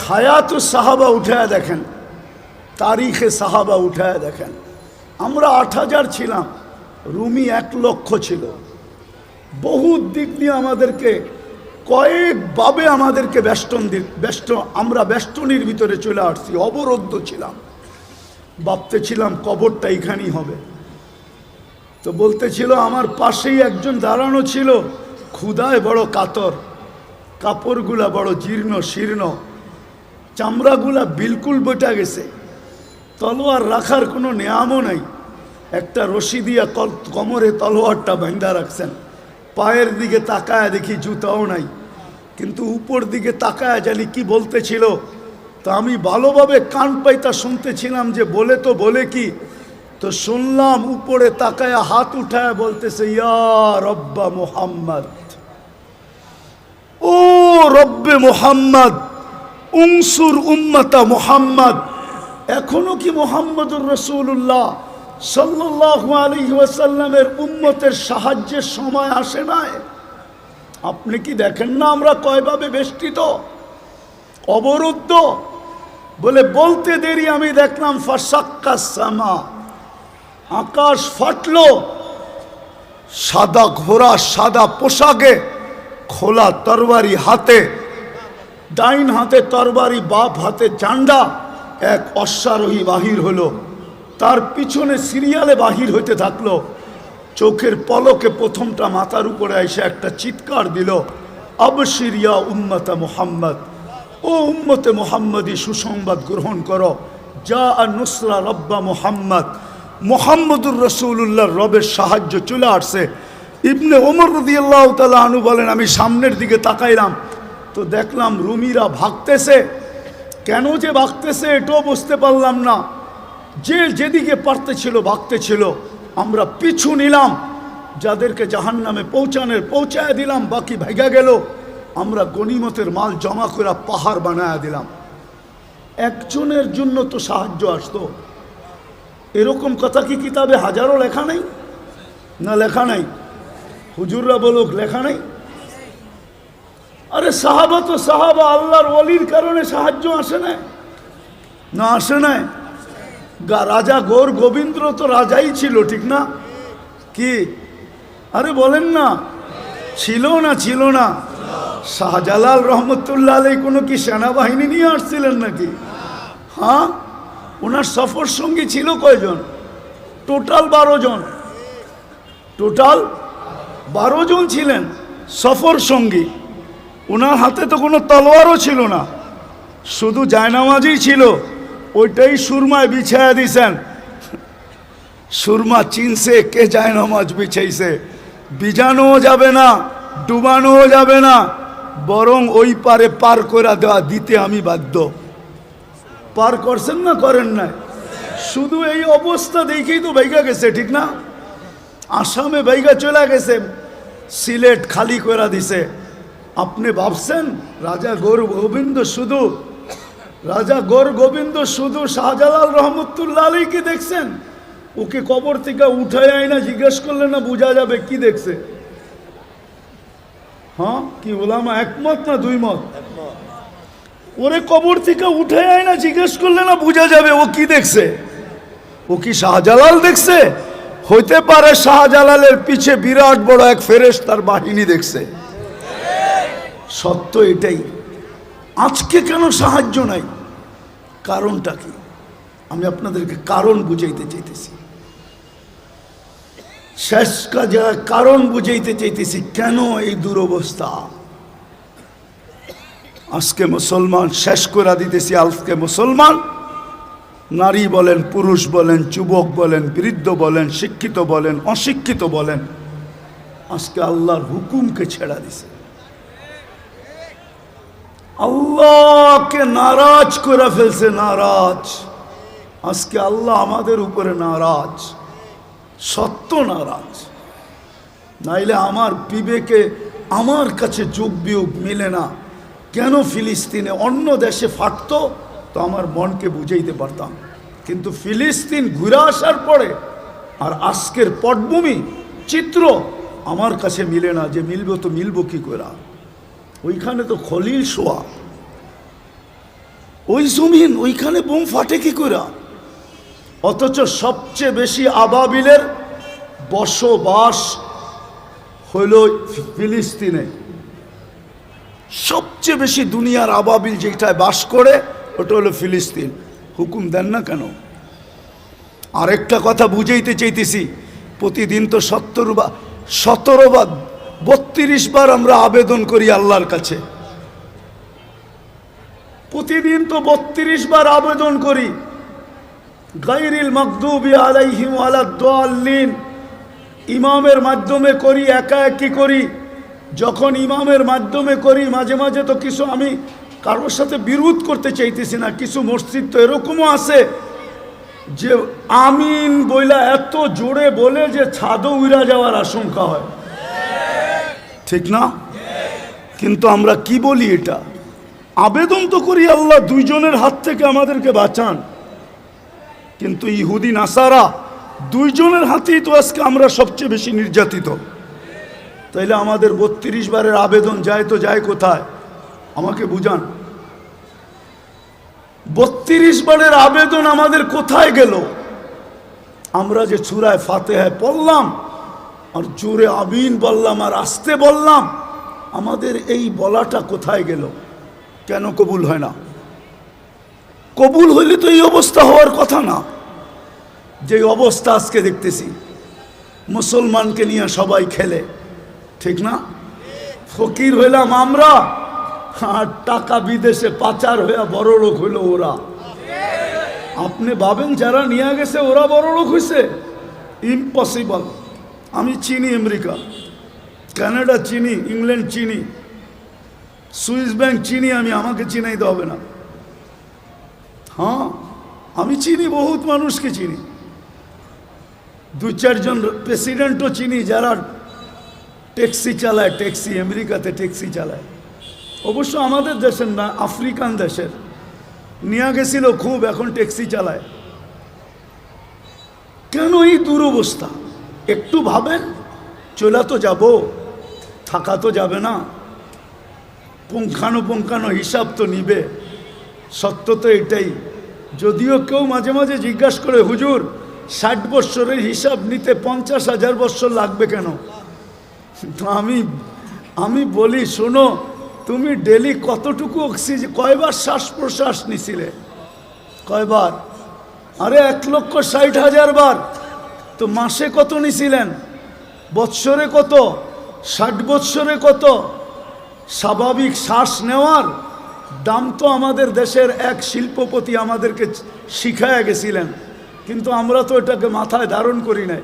S1: হায়াতু সাহাবা উঠায় দেখেন, তারিখে সাহাবা উঠায় দেখেন, আমরা 8000 ছিলাম, রুমি 1 লক্ষ ছিল। বহুত দিক দিয়ে আমাদেরকে কয়েকভাবে আমাদেরকে আমরা বেষ্টনীর ভিতরে চলে আসছি, অবরুদ্ধ ছিলাম। ভাবতেছিলাম কবরটা এখানেই হবে। তো বলতেছিল আমার পাশেই একজন দাঁড়ানো ছিল, ক্ষুধায় বড় কাতর, কাপড়গুলা বড় জীর্ণ শীর্ণ, চামড়াগুলা বিলকুল বটা গেছে, তলোয়ার রাখার কোনো নেয়ামও নাই। একটা রশি দিয়া কোমরে তলোয়ারটা বাঁধা রাখছেন। পায়ের দিকে তাকায় দেখি জুতাও নাই, কিন্তু উপর দিকে তাকায় জানি কি বলতেছিল। তো আমি ভালোভাবে কান পাইতা শুনতেছিলাম যে বলে তো বলে কি। তো শুনলাম উপরে তাকায় হাত উঠায় বলতেছে ইয়া রব্বা মুহাম্মদ, ও রব্বে মুহাম্মদ, উনসুর উম্মতা মুহাম্মদ। এখনো কি মুহাম্মদুর রাসূলুল্লাহ সাল্লাল্লাহু আলাইহি ওয়াসাল্লামের উম্মতের সাহায্যের সময় আসে নাই? আপনি কি দেখেন না আমরা কয়ভাবে বেষ্টিত, অবরুদ্ধ? বলে বলতে দেরি আমি দেখলাম ফাসাক্কাস সামা, আকাশ ফাটলো। সাদা ঘোড়া সাদা পোশাকে, খোলা তরবারি হাতে, ডাইন হাতে তরবারি বাপ হাতে ঝান্ডা, এক অশ্বারোহী বাহির হলো, তার পিছনে সিরিয়ালে বাহির হইতে থাকলো। চোখের পলকে প্রথমটা মাথার উপরে এসে একটা চিৎকার দিল, আবশির ইয়া উম্মতে মুহাম্মদ, ও উম্মতে মুহাম্মদী সুসংবাদ গ্রহণ করো, যা নুসরা রব্বা মুহাম্মদ, মুহাম্মদুর রাসূলুল্লাহর রবের সাহায্য চলে আসছে। ইবনে ওমর রাদিয়াল্লাহু তাআলা আনহু বলেন, আমি সামনের দিকে তাকাইলাম তো দেখলাম রুমিরা ভাগতেছে। কেন যে ভাগতেছে এটাও বুঝতে পারলাম না। যে যেদিকে পারতেছিল ভাগতেছিল, আমরা পিছু নিলাম, যাদেরকে জাহান্নামে পৌঁছায় দিলাম, বাকি ভাগা গেল। আমরা গনিমতের মাল জমা করে পাহাড় বানায় দিলাম। একজনের জন্য তো সাহায্য আসতো, এরকম কথা কি কিতাবে হাজারো লেখা নেই? না লেখা নাই? হুজুররা বলুক লেখা নাই। আরে সাহাবা তো সাহাবা, আল্লাহর ওলির কারণে সাহায্য আসে না? না আসে নাই? রাজা গৌর গোবিন্দ তো রাজাই ছিল, ঠিক না? কি আরে বলেন না, ছিল না? ছিল না? শাহজালাল রহমতুল্লাহ আলাই কোনো কি সেনাবাহিনী নিয়ে আসছিলেন নাকি? হ্যাঁ, ওনার সফর সঙ্গী ছিল কয়জন? টোটাল 12 জন। টোটাল 12 জন ছিলেন সফর সঙ্গী। ওনার হাতে তো কোনো তলোয়ারও ছিল না, শুধু জায়নামাজই ছিল, ওইটাই সুরমায় বিছায়া দিছেন। সুরমা চিনছে কে জায়নামাজ বিছাইছে। বিজানোও যাবে না, ডুবানোও যাবে না, বরং ওই পারে পার করে দেওয়া দিতে আমি বাধ্য। পার করছেন না করেন না? শুধু এই অবস্থা দেখেই তো বাইগা গেছে, ঠিক না? আসামে বাইগা চলে গেছে, সিলেট খালি করে দিছে। আপনি ভাবছেন রাজা গৌর গোবিন্দ শুধু শাহজালাল রহমতুল্লাহ আলাইকে দেখছেন? ওকে কবর থেকে উঠায় আয় না, জিজ্ঞেস করলে না বোঝা যাবে কি দেখছে? হ্যাঁ, কি ওলামা একমত না দুই মত? ওরে কবর থেকে উঠে আয় না, জিজ্ঞেস করলে না বোঝা যাবে ও কি দেখছে? ও কি শাহজালাল দেখছে? হইতে পারে শাহজালালের পিছে বিরাট বড় এক ফেরেশতার বাহিনী দেখছে। সত্য এটাই। আজকে কেন সাহায্য নাই? কারণটা কি? আমি আপনাদেরকে কারণ বুঝাইতে চাইতেছি। শেষ কাজে কারণ বুঝাইতে চাইতেছি, কেন এই দুরবস্থা। আজকে মুসলমান শেষ করে দিতেছি। আজকে মুসলমান, নারী বলেন, পুরুষ বলেন, যুবক বলেন, বৃদ্ধ বলেন, শিক্ষিত বলেন, অশিক্ষিত বলেন, আজকে আল্লাহর হুকুমকে ছেড়া দিছে। আল্লাহকে নারাজ করে ফেলছে, নারাজ। আজকে আল্লাহ আমাদের উপরে নারাজ, সত্য নারাজ। নাইলে আমার বিবেকে আমার কাছে যোগ বিয়োগ মিলে না। কেন ফিলিস্তিনে অন্য দেশে ফাটতো তো আমার মনকে বুঝাইতে পারতাম, কিন্তু ফিলিস্তিন ঘুরে আসার পরে আর আজকের পটভূমি চিত্র আমার কাছে মিলে না। যে মিলবো তো মিলবো কি করে? ওইখানে তো খলিল শোয়া, ওই জমিন, ওইখানে বোম ফাটে কি করে? অথচ সবচেয়ে বেশি আবাবিলের বসবাস হইল ফিলিস্তিনে। সবচেয়ে বেশি দুনিয়ার আবাবিল যেটায় বাস করে ওটা হলো ফিলিস্তিন। হুকুম দেন না কেন? আরেকটা কথা বুঝাইতে চাইতেছি। প্রতিদিন তো 17 বা 32 বার আমরা আবেদন করি আল্লাহর কাছে। প্রতিদিন তো 32 বার আবেদন করি, গায়রিল মাগদুবি আলাইহিম ওয়ালাদ-দাল্লিন। ইমামের মাধ্যমে করি, একা একই করি। যখন ইমামের মাধ্যমে করি, মাঝে মাঝে তো কিছু, আমি কারোর সাথে বিরোধ করতে চাইতেছি না, কিছু মসজিদ তো এরকমও আছে যে আমিন বইলা এত জোরে বলে যে ছাদও উড়া যাওয়ার আশঙ্কা হয়, ঠিক না? কিন্তু আমরা কি বলি? এটা আবেদন তো করি আল্লাহ 2 জনের হাত থেকে আমাদেরকে বাঁচান। কিন্তু ইহুদি নাসারা দুইজনের হাতেই তো আজকে আমরা সবচেয়ে বেশি নির্যাতিত। তাইলে আমাদের 32 বারের আবেদন যায় তো যায় কোথায়? আমাকে বুঝান। 32 বারের আবেদন আমাদের কোথায় গেল? আমরা যে সূরা ফাতিহা পড়লাম আর জোরে আমিন বললাম আর আস্তে বললাম, আমাদের এই বলাটা কোথায় গেল? কেন কবুল হয় না? কবুল হইলে তো এই অবস্থা হওয়ার কথা না। যে অবস্থা আজকে দেখতেছি, মুসলমানকে নিয়ে সবাই খেলে, ঠিক না? ফকির হইলাম আমরা, আর টাকা বিদেশে পাচার হইয়া বড় লোক হইল ওরা। আপনি ভাবেন যারা নিয়ে গেছে ওরা বড় লোক হয়েছে? ইম্পসিবল। আমি চিনি আমেরিকা, কানাডা চিনি, ইংল্যান্ড চিনি, সুইস ব্যাংক চিনি আমি, আমাকে চিনাইতে হবে না। হ্যাঁ, আমি চিনি, বহুত মানুষকে চিনি, 2-4 জন প্রেসিডেন্টও চিনি যারা ট্যাক্সি চালায়, ট্যাক্সি আমেরিকাতে ট্যাক্সি চালায়। অবশ্য আমাদের দেশের না, আফ্রিকান দেশের। নিয়ে গেছিল খুব, এখন ট্যাক্সি চালায়। কেন এই দুরবস্থা? একটু ভাবেন, চলা তো যাব, থাকা তো যাবে না, পুঙ্খানো হিসাব তো নিবে। সত্য তো এটাই। যদিও কেউ মাঝে মাঝে জিজ্ঞাসা করে, হুজুর 60 বৎসরের হিসাব নিতে 50,000 বৎসর লাগবে কেন? তো আমি বলি, শোনো, তুমি ডেলি কতটুকু অক্সিজেন, কয়বার শ্বাস প্রশ্বাস নিছিলে? কয়বার? আরে 1,60,000 বার। তো মাসে কত নিছিলেন? বৎসরে কত? 60 বৎসরে কত? স্বাভাবিক শ্বাস নেওয়ার দাম তো আমাদের দেশের এক শিল্পপতি আমাদেরকে শিখায় গেছিলেন, কিন্তু আমরা তো এটাকে মাথায় ধারণ করি নাই।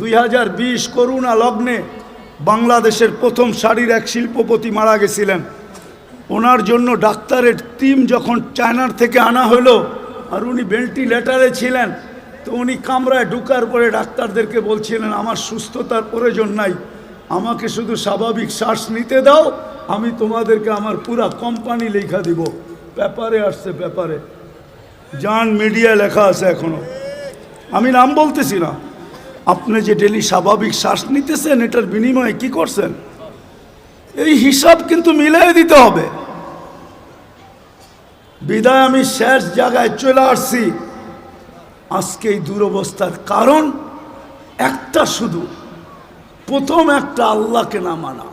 S1: 2020 করোনা লগ্নে বাংলাদেশের প্রথম সারির এক শিল্পপতি মারা গেছিলেন। ওনার জন্য ডাক্তারের টিম যখন চায়নার থেকে আনা হলো, আর উনি ভেন্টিলেটারে ছিলেন, তো উনি কামরায় ঢুকার পরে ডাক্তারদেরকে বলছিলেন, আমার সুস্থতার প্রয়োজন নাই, আমাকে শুধু স্বাভাবিক শ্বাস নিতে দাও, আমি তোমাদেরকে আমার পুরা কোম্পানি লেখা দিব। পেপারে আসছে, পেপারে জান, মিডিয়ায় লেখা আছে এখনো। আমি নাম বলতেছি না। আপনি যে ডেলি স্বাভাবিক শ্বাস নিতেছেন, এটার বিনিময়ে কি করছেন? এই হিসাব কিন্তু মিলাই দিতে হবে। বিদায় আমি শেষ জায়গায় চলে আসছি। আজকে এই দুরবস্থার কারণ একটা, শুধু প্রথম একটা, আল্লাহকে না মানা।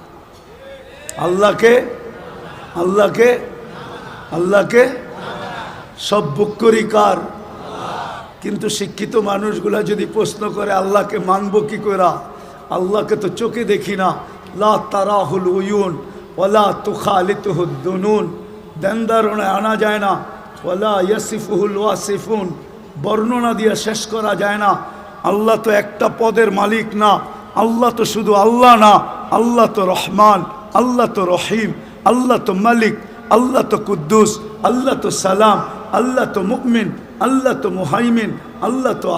S1: আল্লাহকে সব বুক করি কার? কিন্তু শিক্ষিত মানুষগুলা যদি প্রশ্ন করে আল্লাহকে মানব কি করে, আল্লাহকে তো চোখে দেখি না, লা তারাহুল উয়ুন ওয়ালা তুখালিতুহুদ দুনুন, দেনদারণে আনা যায় না, ওয়ালা ইয়াসিফুহুল ওয়াসিফুন, বর্ণনা দিয়ে শেষ করা যায় না। আল্লাহ তো একটা পদের মালিক না, আল্লাহ তো শুধু আল্লাহ না, আল্লাহ তো রহমান, আল্লাহ তো রহিম, আল্লাহ তো মালিক, আল্লাহ তো কুদ্দুস, আল্লাহ তো সালাম, আল্লাহ তো মুমিন, আল্লাহ তো মুহাইমিন, আল্লাহ তো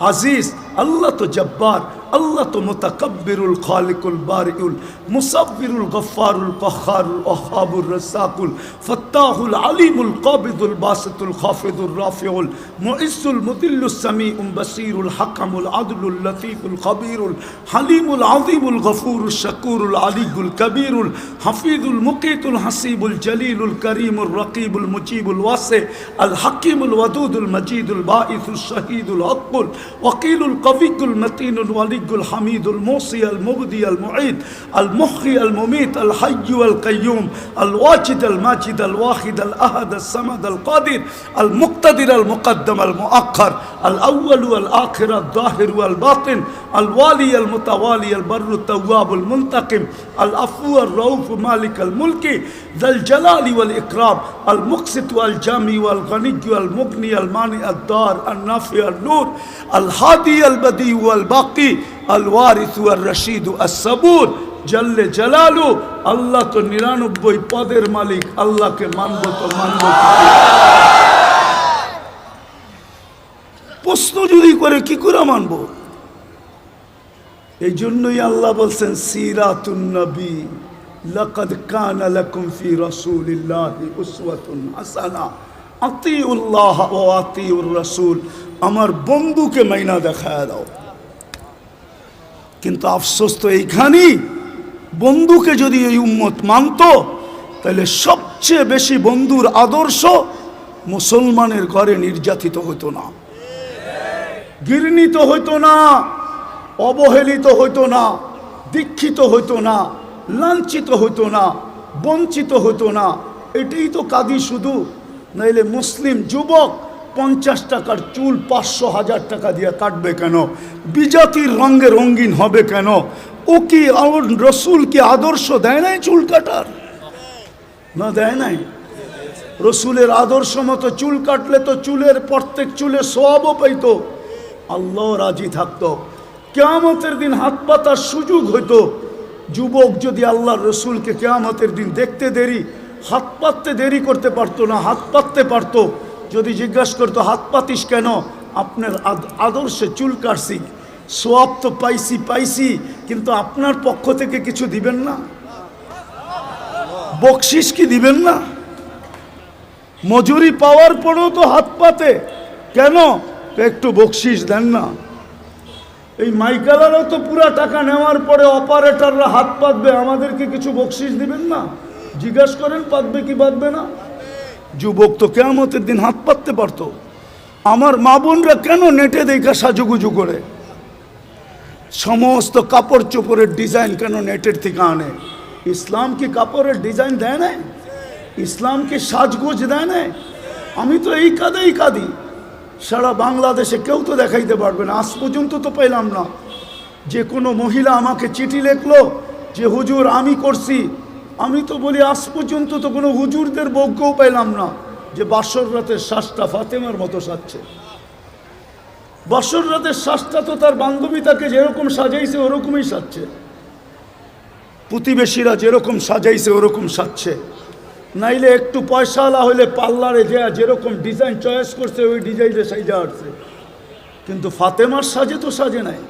S1: আজিজ, আল্লাহ তো জব্বার, আল্লাহ তো মুতাকাব্বিরুল খালিকুল বারিউল মুসাব্বিরুল গফফারুল কহ্হারুল ওয়াহ্হাবুর রাসাকুল ফাত্তাহুল আলিমুল কাবিদুল বাসিতুল খাফিদুর রাফিউল মুইজ্জুল মুদিল্লুস সামিউল বাসিরুল হাকামুল আদলুল লতীফুল খবীরুল হালিমুল আযীমুল গফুরুশ শাকুরুল আলিয়ুল কবীরুল হাফিজুল মুকিতুল হাসিবুল জলিলুল করিমুর রকিবুল মুজিবুল ওয়াসি আল হাকিমুল ওয়াদুদুল মজিদুল বাঈসুশ শহীদুল হকুল ওয়াকিলুল কবিয়ুল মতিনুল ওয়ালি الحميد الموصي المبدي المعيد المحيي المميت الحي والقيوم الواجد الماجد الواحد الأحد الصمد القادر المقتدر المقدم المؤخر الأول والآخر الظاهر والباطن الوالي المتوالي البر التواب المنتقم العفو الرؤوف مالك الملك ذا الجلال والإكرام المقسط والجامي والغني والمغني المانع الدار النافع النور الهادي البديع والباقي الوارث والرشيد الصبور জল্লে জালালু। আল্লাহ তো 99 পদের মালিক, আল্লাহকে মানব তো মানব। প্রশ্ন যদি করে কি করে মানব? এই জন্যই আল্লাহ বলছেন সিরাতুন নবী, লাকাদ কানা লাকুম ফি রাসূলিল্লাহি উসওয়াতুন হাসানাহ, আতিউল্লাহ ওয়া আতিউর রাসূল আমার বন্ধুকে মাইনা দেখায় দাও। কিন্তু আফসোস তো এইখানেই, বন্ধুকে যদি এই উম্মত মানত তাহলে সবচেয়ে বেশি বন্ধুর আদর্শ মুসলমানের ঘরে নির্যাতিত হতো না, ঘৃণিত হইতো না, অবহেলিত হইতো না, দীক্ষিত হইতো না, লাঞ্ছিত হইতো না, বঞ্চিত হইতো না। এটাই তো কাঁদি শুধু। নাইলে মুসলিম যুবক 50 টাকার চুল 500-1000 টাকা দিয়ে কাটবে কেন? বিজাতির রঙে রঙিন হবে কেন? ও কি রসুল কি আদর্শ দেয় নাই চুল কাটার? না, দেয় নাই। রসুলের আদর্শ মতো চুল কাটলে তো চুলের প্রত্যেক চুলে সওয়াবও পাইতো, আল্লাহ রাজি থাকতো, কিয়ামতের দিন হাত পাতার সুযোগ হইতো। যুবক যদি আল্লাহর রসুলকে কিয়ামতের দিন দেখতে দেরি, হাত পাততে দেরি করতে পারতো না, হাত পাততে পারতো। যদি জিজ্ঞাসা করতো হাত পাতিস কেন? আপনার আদর্শে চুল কাটছি, সওয়াব তো পাইছি, কিন্তু আপনার পক্ষ থেকে কিছু দিবেন না? বকশিস কি দিবেন না? মজুরি পাওয়ার পরেও তো হাত পাতে কেন? একটু বকশিস দেন না। এই মাইকালারও তো পুরা টাকা নেওয়ার পরে অপারেটররা হাত পাতবে, আমাদেরকে কিছু বকশিস দিবেন না? জিজ্ঞাসা করেন পাতবে কি পাতবে না? যুবক তো কিয়ামতের দিন হাত পাততে পারতো। আমার মা বোনরা কেন নেটে দেখা সাজুগুজু করে? সমস্ত কাপড় চোপড়ের ডিজাইন কেন নেটের থেকে আনে? ইসলাম কি কাপড়ের ডিজাইন দেয় না? ইসলাম কি সাজগোজ দেয় না? আমি তো এই কাঁদি। সারা বাংলাদেশে কেউ তো দেখাইতে পারবে না, আজ পর্যন্ত তো পেলাম না যে কোনো মহিলা আমাকে চিঠি লিখলো যে হুজুর আমি করছি। আমি তো বলি আজ পর্যন্ত তো কোনো হুজুরদের বউকেও পেলাম না যে বাসর রাতের শ্বাসটা ফাতেমার মতো সাজছে। বাসর রাতের শ্বাসটা তো তার বান্ধবী তাকে যেরকম সাজাইছে ওরকমই সাজছে, প্রতিবেশীরা যেরকম সাজাইছে ওরকম সাজছে। নাইলে একটু পয়সাওয়ালা হইলে পার্লারে যেরকম ডিজাইন চয়েস করছে ওই ডিজাইনে সাজা আসছে। কিন্তু ফাতেমার সাজে তো সাজে নাই।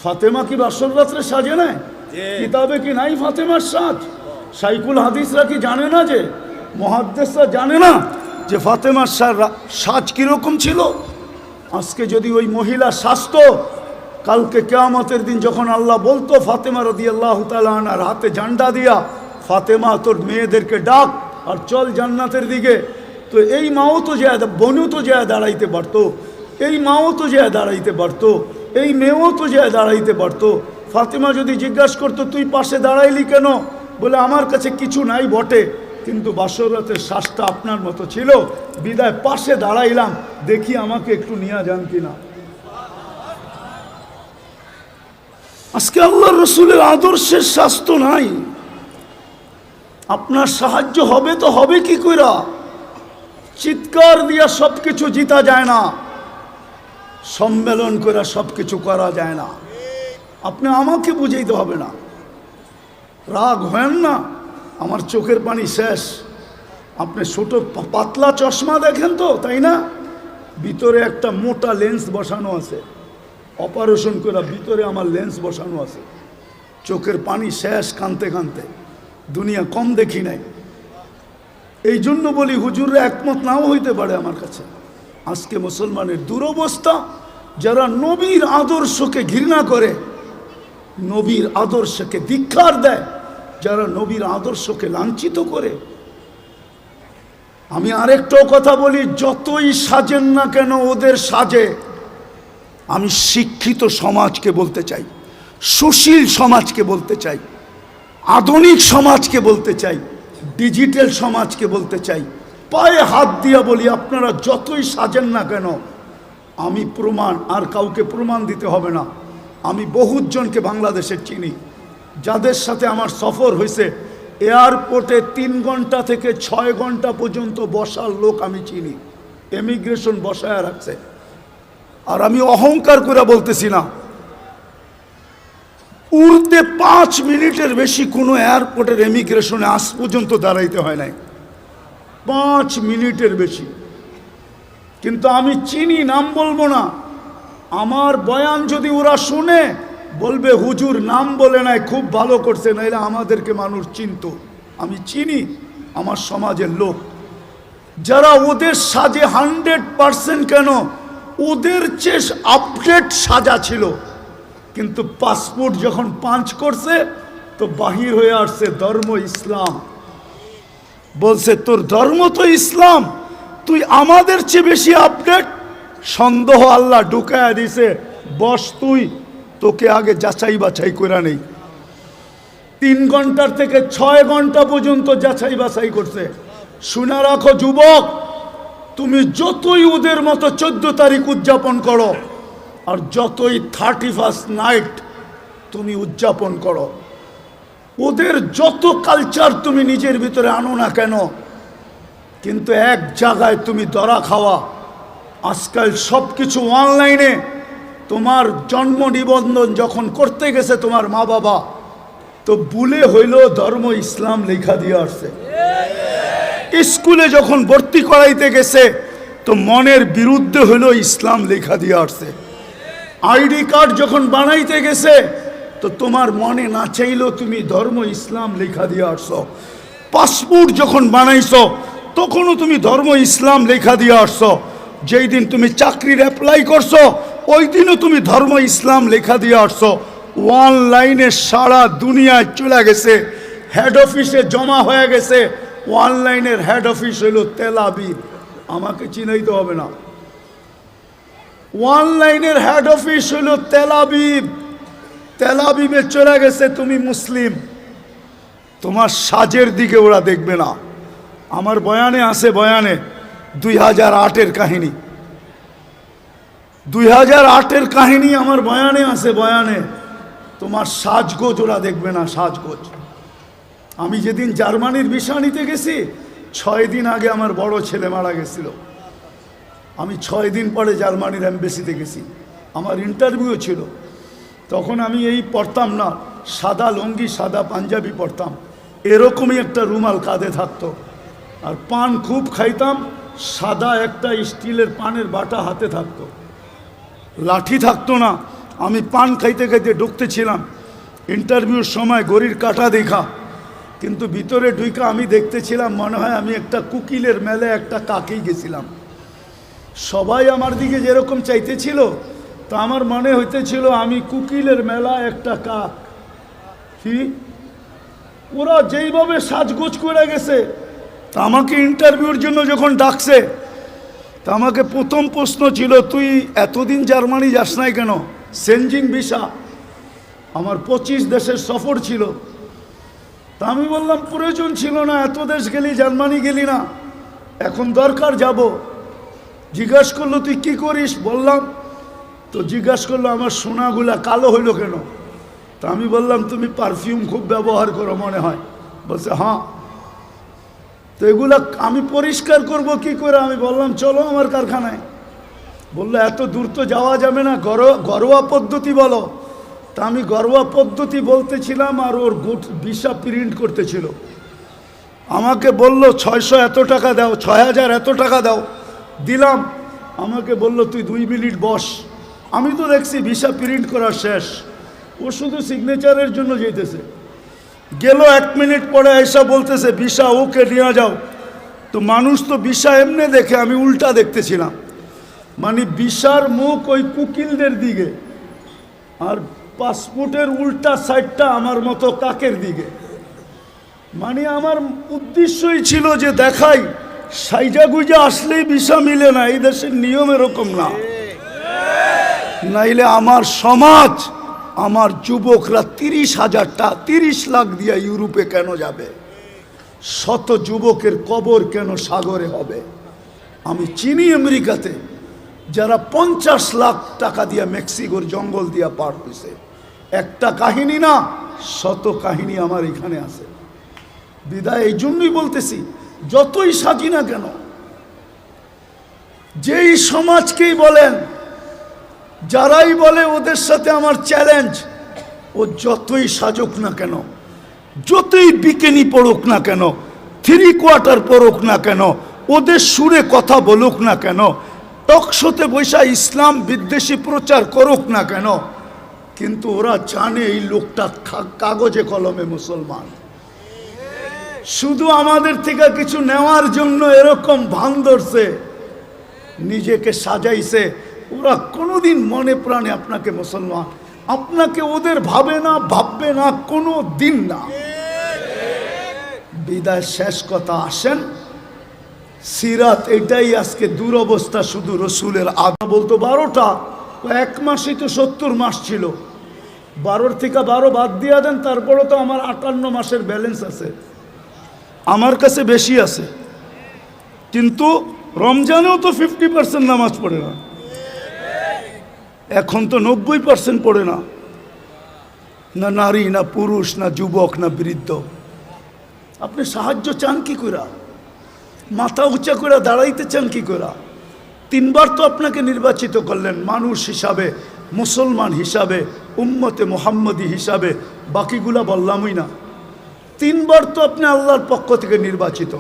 S1: ফাতেমা কি বাসর রাত্রে সাজে নাই? কিতাবে কি নাই ফাতেমার সাজ? শাইখুল হাদিসরা কি জানে না, যে মুহাদ্দিসরা জানে না যে ফাতেমার সাজ কিরকম ছিল? আজকে যদি ওই মহিলা সাজতো, কালকে কিয়ামতের দিন যখন আল্লাহ বলতো ফাতেমা রাদিয়াল্লাহু তাআলা আনহার হাতে ঝান্ডা দিয়া, ফাতেমা তোর মেয়েদেরকে ডাক আর চল জান্নাতের দিকে, তো এই মাও তো যায়, বোনও তো যায় দাঁড়াইতে পারতো, এই মাও তো যায় দাঁড়াইতে পারতো, এই মেয়েও তো যায় দাঁড়াইতে পারতো। ফাতেমা যদি জিজ্ঞাসা করতো তুই পাশে দাঁড়াইলি কেন? বলে আমার কাছে কিছু নাই বটে, কিন্তু বাসর রাতের শ্বাসটা আপনার মতো ছিল, বিদায় পাশে দাঁড়াইলাম, দেখি আমাকে একটু নিয়ে যান কিনা। আজকে আল্লাহর রসুলের আদর্শের স্বাস্থ্য নাই। আপনার সাহায্য হবে তো হবে কি কইরা? চিৎকার দিয়া সবকিছু জিতা যায় না, সম্মেলন করে সবকিছু করা যায় না। আপনি আমাকে বুঝাইতে হবে না, রাগ হেন না, আমার চোখের পানি শেষ। আপনি ছোট পাতলা চশমা দেখেন তো, তাই না? ভিতরে একটা মোটা লেন্স বসানো আছে, অপারেশন করে ভিতরে আমার লেন্স বসানো আছে। চোখের পানি শেষ কানতে, দুনিয়া কম দেখি নাই। এই জন্য বলি হুজুররা একমত নাও হইতে পারে আমার কাছে। আজকে মুসলমানের দুরবস্থা, যারা নবীর আদর্শকে ঘৃণা করে, নবীর আদর্শকে ধিক্কার দেয়, যারা নবীর আদর্শকে লাঞ্ছিত করে। আমি আরেকটাও কথা বলি, যতই সাজেন না কেন ওদের সাজে, আমি শিক্ষিত সমাজকে বলতে চাই, সুশীল সমাজকে বলতে চাই, আধুনিক সমাজকে বলতে চাই, ডিজিটাল সমাজকে বলতে চাই, পায়ে হাত দিয়া বলি আপনারা যতই সাজেন না কেন, আমি প্রমাণ, আর কাউকে প্রমাণ দিতে হবে না, আমি বহুত জনকে বাংলাদেশের চিনি যাদের সাথে আমার সফর হয়েছে। এয়ারপোর্টে 3 ঘন্টা থেকে 6 ঘন্টা পর্যন্ত বসার লোক আমি চিনি, ইমিগ্রেশন বসায় রাখছে। আর আমি অহংকার করে বলতেছি না, উড়তে 5 মিনিটের বেশি কোনো এয়ারপোর্টের ইমিগ্রেশনে আজ পর্যন্ত দাঁড়াইতে হয় নাই, 5 মিনিটের বেশি। কিন্তু আমি চিনি, নাম বলবো না। আমার বয়ান যদি ওরা শুনে বলবে হুজুর নাম বলে নাই, খুব ভালো করছে, নাইলে আমাদেরকে মানুষ চিনত। আমি চিনি আমার সমাজের লোক, যারা ওদের সাজে 100% কেন ওদের চেয়ে আপডেট সাজা ছিল, কিন্তু পাসপোর্ট যখন পাঞ্চ করছে তো বাহির হয়ে আসছে ধর্ম ইসলাম। বলছে তোর ধর্ম তো ইসলাম, তুই আমাদের চেয়ে বেশি আপডেট। সন্দেহ আল্লাহ ঢুকায়া দিছে, বস তুই, তোকে আগে যাচাই বাছাই করে নেই। 3 ঘন্টার থেকে 6 ঘন্টা পর্যন্ত যাচাই বাছাই করছে। শুনে রাখো যুবক, তুমি যতই ওদের মতো 14 তারিখ উদযাপন করো আর যতই 31st নাইট তুমি উদযাপন করো, ওদের যত কালচার তুমি নিজের ভিতরে আনো না কেন, কিন্তু এক জায়গায় তুমি ধরা খাওয়া। আজকাল সব কিছু অনলাইনে। তোমার জন্ম নিবন্ধন যখন করতে গেছে তোমার মা বাবা, তো ভুলে হইল ধর্ম ইসলাম লেখা দিয়ে আসছে। স্কুলে যখন ভর্তি করাইতে গেছে তো মনের বিরুদ্ধে হইল ইসলাম লেখা দিয়ে আসছে। আইডি কার্ড যখন বানাইতে গেছে তো তোমার মনে না চাইলেও তুমি ধর্ম ইসলাম লেখা দিয়ে আসছো। পাসপোর্ট যখন বানাইছো তখনও তুমি ধর্ম ইসলাম লেখা দিয়ে আসছো। যেই দিন তুমি চাকরির অ্যাপ্লাই করছো ওই দিনও তুমি ধর্ম ইসলাম লেখা দিয়ে আসছো। অনলাইনে সারা দুনিয়ায় চলে গেছে, হেড অফিসে জমা হয়ে গেছে। অনলাইনের হেড অফিস হইল তেল আবিব, আমাকে চিনাইতে হবে না। অনলাইনের হেড অফিস হইল তেল আবিব। তেল আবিবে চলে গেছে তুমি মুসলিম, তোমার সাজের দিকে ওরা দেখবে না। আমার বয়ানে আছে, বয়ানে 2008-এর কাহিনী, 2008-এর কাহিনী আমার বয়ানে আছে। বয়ানে তোমার সাজগোজ ওরা দেখবে না, সাজগোজ। আমি যেদিন জার্মানির ভিসা নিতে গেছি 6 দিন আগে আমার বড় ছেলে মারা গেছিল। আমি 6 দিন পরে জার্মানির এম্বাসিতে গেছি, আমার ইন্টারভিউ ছিল। তখন আমি এই পরতাম না, সাদা লুঙ্গি সাদা পাঞ্জাবি পরতাম, এরকমই একটা রুমাল কাঁধে থাকতো। আর পান খুব খাইতাম, সাদা একটা স্টিলের পানের বাটা হাতে থাকতো, লাঠি থাকতো না। আমি পান খাইতে খাইতে ঢুকতেছিলাম। ইন্টারভিউর সময় ঘড়ির কাঁটা দেখা, কিন্তু ভিতরে ঢুইকা আমি দেখতেছিলাম মনে হয় আমি একটা কুকিলের মেলে একটা কাকেই গেছিলাম। সবাই আমার দিকে যেরকম চাইতেছিল, তা আমার মনে হইতেছিল আমি কুকিলের মেলা একটা কাক। কি ওরা যেইভাবে সাজগোজ করে গেছে, তা আমাকে ইন্টারভিউর জন্য যখন ডাকছে, তা আমাকে প্রথম প্রশ্ন ছিল, তুই এতদিন জার্মানি যাস নাই কেন? সেনজিং ভিসা, আমার 25 দেশের সফর ছিল। তা আমি বললাম প্রয়োজন ছিল না, এত দেশ গেলি, জার্মানি গেলি না, এখন দরকার যাব। জিজ্ঞাসা করলো তুই কি করিস? বললাম। তো জিজ্ঞাসা করলো আমার সোনাগুলা কালো হইলো কেন? তা আমি বললাম তুমি পারফিউম খুব ব্যবহার করো মনে হয়। বলছে হ্যাঁ। তো এগুলা আমি পরিষ্কার করব কি করে? আমি বললাম চলো আমার কারখানায়। বললো এত দূর তো যাওয়া যাবে না, ঘরোয়া পদ্ধতি বলো। তা আমি ঘরোয়া পদ্ধতি বলতেছিলাম, আর ওর ভিসা প্রিন্ট করতেছিল। আমাকে বলল 600 এত টাকা দাও, 6000 এত টাকা দাও। দিলাম। আমাকে বলল তুই 2 মিনিট বস। আমি তো দেখছি ভিসা প্রিন্ট করা শেষ, ও শুধু সিগনেচারের জন্য যেতেছে। গেল 1 মিনিট পরে এসা বলতেছে ভিসা ওকে নিয়ে যাও। তো মানুষ তো ভিসা এমনি দেখে, আমি উল্টা দেখতেছিলাম। মানে ভিসার মুখ ওই কুকিলদের দিকে, আর পাসপোর্টের উল্টা সাইডটা আমার মতো কাকের দিকে। মানে আমার উদ্দেশ্যই ছিল যে দেখাই সাইজা গুইজা আসলেই ভিসা মিলে না, এই দেশের নিয়ম এরকম না। নাইলে আমার সমাজ, আমার যুবকরা 30 লাখ দিয়ে ইউরোপে কেন যাবে? শত যুবকের কবর কেন সাগরে হবে? আমি চিনি আমেরিকাতে যারা 50 লাখ টাকা দিয়ে মেক্সিকোর জঙ্গল দিয়া পার হয়েছে। একটা কাহিনী না, শত কাহিনী আমার এখানে আছে। বিদায় এই জন্যই বলতেছি, যতই সাজি না কেন, যেই সমাজকেই বলেন, যারাই বলে ওদের সাথে আমার চ্যালেঞ্জ, ও যতই সাজুক না কেন, যতই বিকেনি পড়ুক না কেন, 3 কোয়ার্টার পড়ুক না কেন, ওদের সুরে কথা বলুক না কেন, টকশোতে বৈশা ইসলাম বিদ্বেষী প্রচার করুক না কেন, কিন্তু ওরা জানে এই লোকটা কাগজে কলমে মুসলমান। শুধু আমাদের থেকে কিছু নেওয়ার জন্য এরকম ভান ধরছে, নিজেকে সাজাইছে। ওরা কোনোদিন মনে প্রাণে আপনাকে মুসলমান, আপনাকে ওদের ভাববে না কোনো দিন না। বিদায় শেষ কথা, আসেন সিরাত, এটাই আজকে দুরবস্থা। শুধু রসুলের আদা বলতো 12টা, এক মাসই তো 70 মাস ছিল। 12 থেকে 12 বাদ দিয়া দেন, তারপরে তো আমার 58 মাসের ব্যালেন্স আছে, আমার কাছে বেশি আছে। কিন্তু রমজানেও তো 50% নামাজ পড়ে না, এখন তো 90% পড়ে না, না নারী, না পুরুষ, না যুবক, না বৃদ্ধ। আপনি সাহায্য চান কি করে? মাথা উঁচা করে দাঁড়াইতে চান কি করে? 3 বার তো আপনাকে নির্বাচিত করলেন মানুষ হিসাবে, মুসলমান হিসাবে, উম্মতে মুহাম্মদী হিসাবে, বাকিগুলা বললামই না। 3 বার তো আপনি আল্লাহর পক্ষ থেকে নির্বাচিত,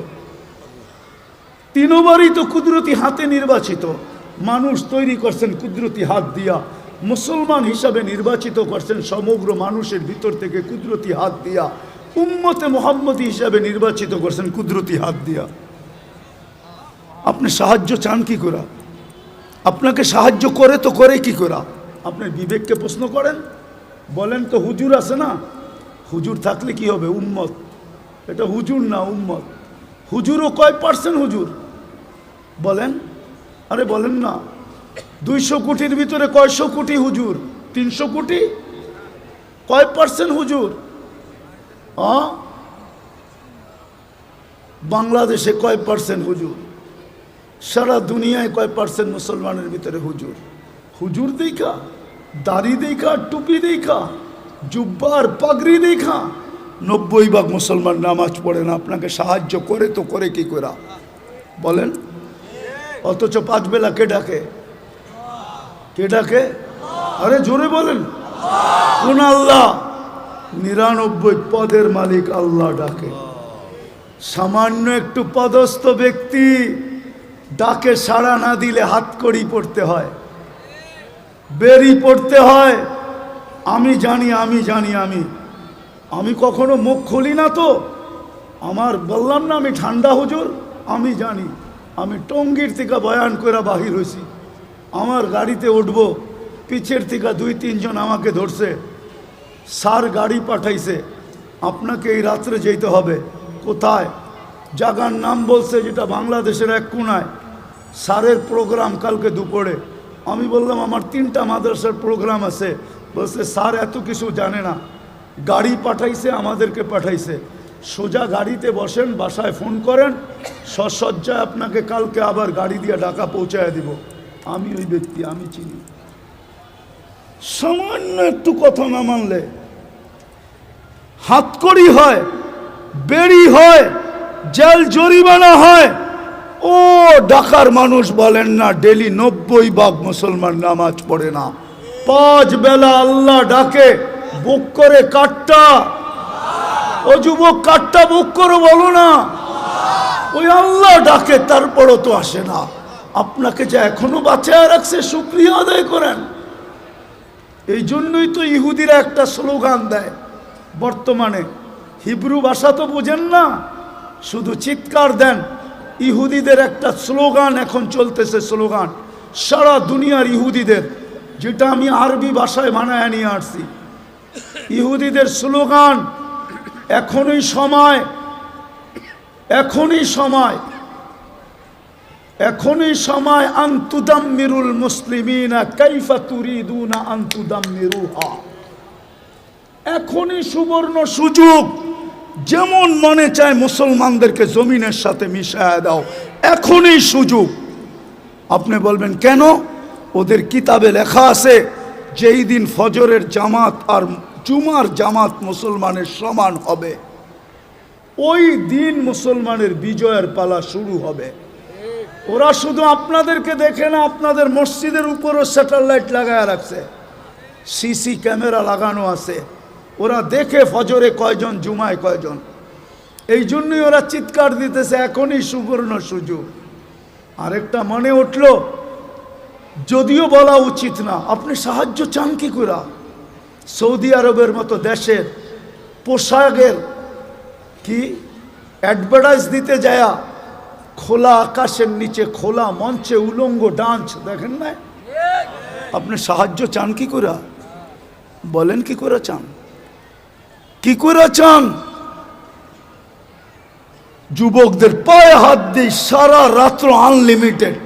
S1: 3 বারই তো কুদরতি হাতে নির্বাচিত। মানুষ তৈরি করছেন কুদরতি হাত দিয়া, মুসলমান হিসাবে নির্বাচিত করছেন সমগ্র মানুষের ভিতর থেকে কুদরতি হাত দিয়া, উম্মতে মুহাম্মদী হিসাবে নির্বাচিত করছেন কুদরতি হাত দিয়া। আপনি সাহায্য চান কি করে? আপনাকে সাহায্য করে তো করে কি করে? আপনার বিবেককে প্রশ্ন করেন, বলেন তো হুজুর আছে না, হুজুর থাকলে কি হবে? উম্মত, এটা হুজুর না উম্মত। হুজুরও কয় পার্সেন্ট হুজুর বলেন? আরে বলেন না, 200 কোটির ভিতরে কয়শো কোটি হুজুর? 300 কোটি? কয় পার্সেন্ট হুজুর? বাংলাদেশে কয় পার্সেন্ট হুজুর? সারা দুনিয়ায় কয় পার্সেন্ট মুসলমানের ভিতরে হুজুর? হুজুর দেখা, দাড়ি দেখা, টুপি দেখা, জুব্বার পাগড়ি দেখা 90% মুসলমান নামাজ পড়ে না। আপনাকে সাহায্য করে তো করে কি করে বলেন? অথচ 5 বেলা কে ডাকে? কে ডাকে? আরে জোরে বলেন, কোন আল্লাহ? 99 পদের মালিক আল্লাহ ডাকে। সামান্য একটু পদস্থ ব্যক্তি ডাকে সাড়া না দিলে হাতকড়ি পড়তে হয়, বেরি পড়তে হয়। আমি জানি, আমি কখনো মুখ খুলি না তো। আমার বললাম না আমি ঠান্ডা হুজুর, আমি জানি। আমি টঙ্গীর থেকে বয়ান করে বাহির হয়েছি, আমার গাড়িতে উঠবো, পিছের থেকে 2-3 জন আমাকে ধরছে, স্যার গাড়ি পাঠাইছে, আপনাকে এই রাত্রে যেতে হবে। কোথায়? জায়গার নাম বলছে, যেটা বাংলাদেশের এক কোনায়। স্যারের প্রোগ্রাম কালকে দুপুরে। আমি বললাম আমার 3টা মাদ্রাসার প্রোগ্রাম আছে। বলছে স্যার এত কিছু জানে না, গাড়ি পাঠাইছে, আমাদেরকে পাঠাইছে। সোজা গাড়িতে বসেন, বাসায় ফোন করেন, সসজ্জায় আপনাকে কালকে আবার গাড়ি দিয়ে ঢাকা পৌঁছায় দিব। আমি ওই ব্যক্তি, আমি চিনি। সামান্য একটু কথা না মানলে হাতকড়ি হয়, বেড়ি হয়, জেল জরিমানা হয়। ও ঢাকার মানুষ বলেন না ডেলি 90% মুসলমান নামাজ পড়ে না। 5 বেলা আল্লাহ ডাকে, বুক করে কাটটা। ও যুবক, কাটটা বুক করো বলো না, ওই আল্লাহ ডাকে, তারপরও তো আসে না। আপনাকে যে এখনো বাঁচায় রাখছে, শুকরিয়া আদায় করেন। এই জন্যই তো ইহুদিরা একটা স্লোগান দেয় বর্তমানে। হিব্রু ভাষা তো বোঝেন না, শুধু চিৎকার দেন। ইহুদিদের একটা স্লোগান এখন চলতেছে, স্লোগান সারা দুনিয়ার ইহুদিদের, যেটা আমি আরবি ভাষায় বানায় নিয়ে আসছি। ইহুদিদের স্লোগান, এখনই সময়, এখনই সময়, এখনই সময় আনতুদাম্মিরুল মুসলিমিনা কাইফা তুরিদুনা আনতুদাম্মিরুহা। এখনই সুবর্ণ সুযোগ, যেমন মনে চায় মুসলমানদেরকে জমিনের সাথে মিশায় দাও, এখনই সুযোগ। আপনি বলবেন কেন? ওদের কিতাবে লেখা আছে যেই দিন ফজরের জামাত আর জুমার জামাত মুসলমানের সমান হবে, ওই দিন মুসলমানের বিজয়ের পালা শুরু হবে। ওরা শুধু আপনাদেরকে দেখে না, আপনাদের মসজিদের উপরও স্যাটেলাইট লাগায় রাখছে, সিসি ক্যামেরা লাগানো আছে। ওরা দেখে ফজরে কয়জন, জুমায় কয়জন। এই জন্যই ওরা চিৎকার দিতেছে এখনই সুবর্ণ সুযোগ। আরেকটা মনে উঠল, যদিও বলা উচিত না, আপনি সাহায্য চান কি করে? সৌদি আরবের মতো দেশের পোশাকের কি অ্যাডভার্টাইজ দিতে যায়া খোলা আকাশের নিচে খোলা মঞ্চে উলঙ্গ ডান্স দেখেন না? আপনি সাহায্য চান কি করে? বলেন কি করে চান? কি করে চান? যুবকদের পায়ে হাত দিই, সারা রাত্র আনলিমিটেড।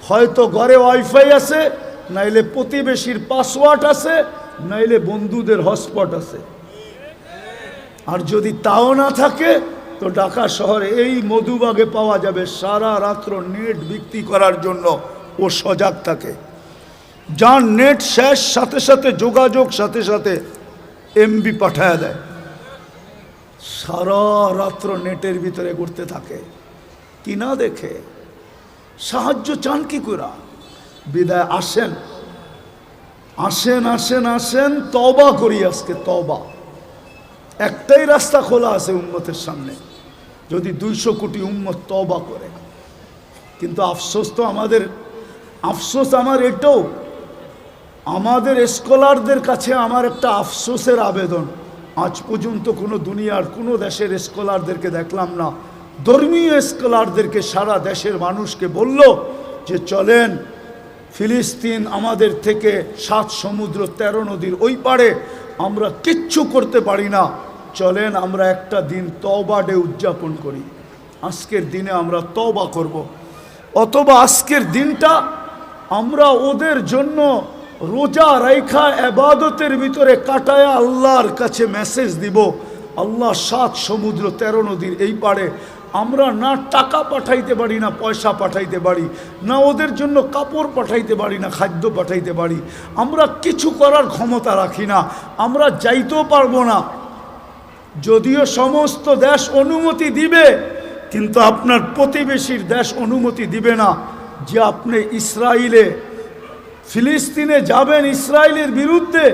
S1: হয়তো ঘরে ওয়াইফাই আছে, নাইলে প্রতিবেশীর পাসওয়ার্ড আছে, নাইলে বন্ধুদের হটস্পট আছে। আর যদি তাও না থাকে তো ঢাকা শহরে এই মধুবাগে পাওয়া যাবে সারা রাত্র নেট বিক্রি করার জন্য। ও সজাগ থাকে, যার নেট শেষ সাথে সাথে যোগাযোগ সাথে সাথে এমবি পাঠায় দেয়। সারা রাত্র নেটের ভিতরে ঘুরতে থাকে, কি না দেখে। সাহায্য চান কি করে? বিদায় আসেন, আসেন আসেন আসেন, তওবা করি আজকে। তওবা একটাই রাস্তা খোলা আছে উম্মতের সামনে, যদি 200 কোটি উম্মত তওবা করে। কিন্তু আফসোস তো আমাদের, আফসোস আমার এটাও, আমাদের স্কলারদের কাছে আমার একটা আফসোসের আবেদন। আজ পর্যন্ত কোনো দুনিয়ার কোনো দেশের স্কলারদেরকে দেখলাম না, ধর্মীয় স্কলারদেরকে সারা দেশের মানুষকে বলল যে চলেন ফিলিস্তিন আমাদের থেকে 7 সমুদ্র 13 নদীর ওই পারে, আমরা কিচ্ছু করতে পারি না, চলেন আমরা একটা দিন তওবা ডে উদযাপন করি। আজকের দিনে আমরা তওবা করব। অথবা আজকের দিনটা আমরা ওদের জন্য রোজা রাইখা ইবাদতের ভিতরে কাটায়া আল্লাহর কাছে মেসেজ দিব, আল্লাহ 7 সমুদ্র 13 নদীর এই পারে আমরা না টাকা পাঠাইতে পারি, না পয়সা পাঠাইতে পারি, না ওদের জন্য কাপড় পাঠাইতে পারি, না খাদ্য পাঠাইতে পারি, আমরা কিছু করার ক্ষমতা রাখি না, আমরা যাইতেও পারবো না। যদিও সমস্ত দেশ অনুমতি দিবে, কিন্তু আপনার প্রতিবেশীর দেশ অনুমতি দিবে না যে আপনি ইসরায়েলে ফিলিস্তিনে যাবেন ইসরায়েলের বিরুদ্ধে।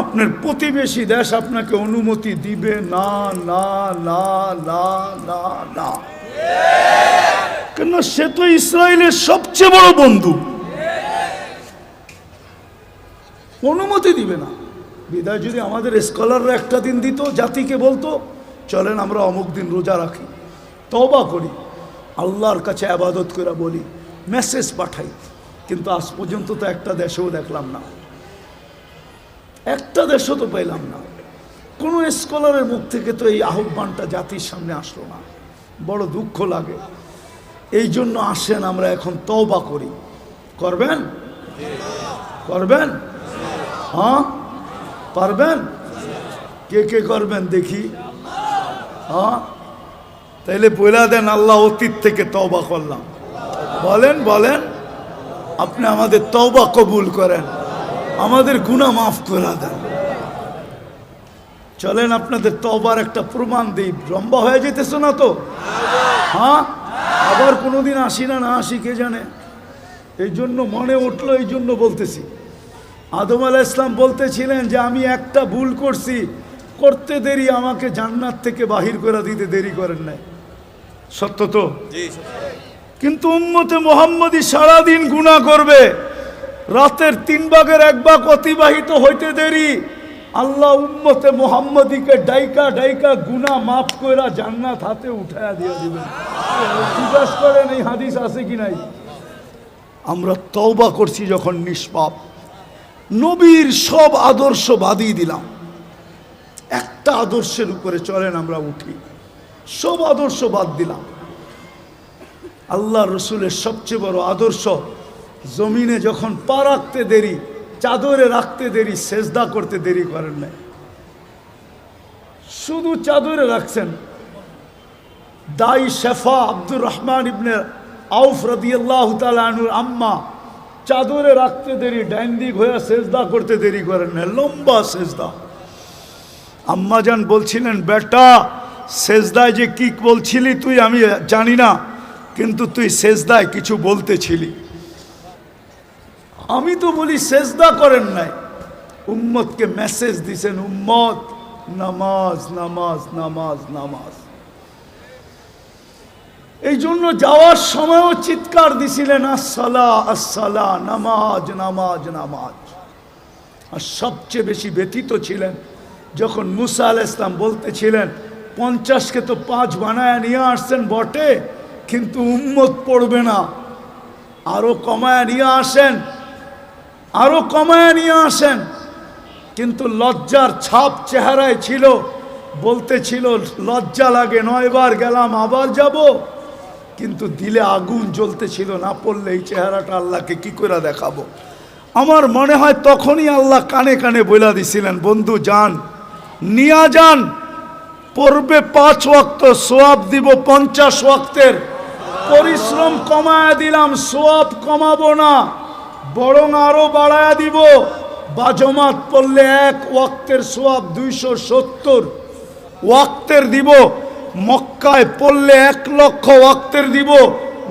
S1: আপনার প্রতিবেশী দেশ আপনাকে অনুমতি দিবে না, না না না না না, কেন সে তো ইসরায়েলের সবচেয়ে বড় বন্ধু, অনুমতি দিবে না। বিদায় যদি আমাদের স্কলাররা একটা দিন দিত, জাতিকে বলতো চলেন আমরা অমুক দিন রোজা রাখি, তওবা করি, আল্লাহর কাছে ইবাদত করে বলি, মেসেজ পাঠাই। কিন্তু আজ পর্যন্ত তো একটা দেশেও দেখলাম না, একটা দেশও তো পেলাম না। কোনো স্কলারের মুখ থেকে তো এই আহ্বানটা জাতির সামনে আসলো না, বড় দুঃখ লাগে। এই জন্য আসেন আমরা এখন তওবা করি। করবেন? করবেন? হ্যাঁ পারবেন? কে কে করবেন দেখি? হ্যাঁ তাইলে বলে দেন আল্লাহ অতীত থেকে তওবা করলাম। বলেন বলেন, আপনি আমাদের তওবা কবুল করেন, আমাদের গুনাহ মাফ করে দেন। চলেন আপনাদের তওবার একটা প্রমাণ দিই। লম্বা হয়ে যেতেছে না তো? হ্যাঁ আবার কোনোদিন আসি না না আসি কে জানে। এই জন্য মনে উঠলো, এই জন্য বলতেছি। আদম আলাইহিস সালাম বলতেছিলেন যে আমি একটা ভুল করছি, করতে দেরি আমাকে জান্নাত থেকে বাহির করে দিতে দেরি করেন নাই। সত্য তো? কিন্তু উম্মতে মুহাম্মদী সারাদিন গুনাহ করবে, রাতের 3 ভাগের 1 ভাগ অতিবাহিত হইতে দেরি, আল্লাহ উম্মতে মুহাম্মদীকে ডাইকা ডাইকা গুনাহ মাফ কইরা জান্নাত হাতে উঠায়া দিয়ে দিবেন। জিজ্ঞাসা করেন এই হাদিস আছে কি নাই? আমরা তওবা করছি যখন নিষ্পাপ, নবীর সব আদর্শ বাদই দিলাম, একটা আদর্শের উপরে চলেন আমরা উঠি, সব আদর্শ বাদ দিলাম। আল্লাহ রসুলের সবচেয়ে বড় আদর্শ, জমিনে যখন পা রাখতে দেরি, চাদরে রাখতে দেরি, সেজদা করতে দেরি করেন নাই, শুধু চাদরে রাখছেন। দাই শেফা আব্দুর রহমান ইবনে আউফ রাদিয়াল্লাহু তাআলা আনহুর আম্মা চাদরে রাখতে দেরি, ডাইন দিক হয়ে সেজদা করতে দেরি করেন না, লম্বা সেজদা। আম্মা জান বলছিলেন, বেটা সেজদায় যে কি বলছিলি তুই আমি জানি না, কিন্তু তুই সেজদায় কিছু বলতেছিলি। আমি তো বলি সেজদা করেন নাই, উম্মতকে মেসেজ দিছেন, উম্মত নামাজ নামাজ নামাজ নামাজ। এই জন্য যাওয়ার সময়ও চিৎকার দিছিলেন আসসালা আসসালা, নামাজ নামাজ নামাজ। আর সবচেয়ে বেশি ব্যথিত ছিলেন যখন মুসা আলাইহিস সালাম বলতেছিলেন 50কে তো 5 বানায় নিয়ে আসছেন বটে, কিন্তু উম্মত পড়বে না, আরো কমায় নিয়ে আসেন। আরো কমায় নিয়ে আসেন। কিন্তু লজ্জার ছাপ চেহারায় ছিল, বলতেছিল লজ্জা লাগে, 9 বার গেলাম আবার যাব। কিন্তু দিলে আগুন জ্বলতেছিল, না পড়লে এই চেহারাটা আল্লাহকে কি করে দেখাবো। আমার মনে হয় তখনই আল্লাহ কানে কানে বইলা দিছিলেন, বন্ধু যান, নিয়া যান, পড়বে 5 ওয়াক্ত, সোয়াব দিব 50 ওয়াক্তের। পরিশ্রম কমায়া দিলাম, সোয়াব কমাবো না, বরং আরো বাড়ায়া দিব। বাজমাত পড়লে 1 ওয়াক্তের সোয়াব 270 ওয়াক্তের দিব। মক্কায় পড়লে 1 লক্ষ ওয়াক্তের দিব,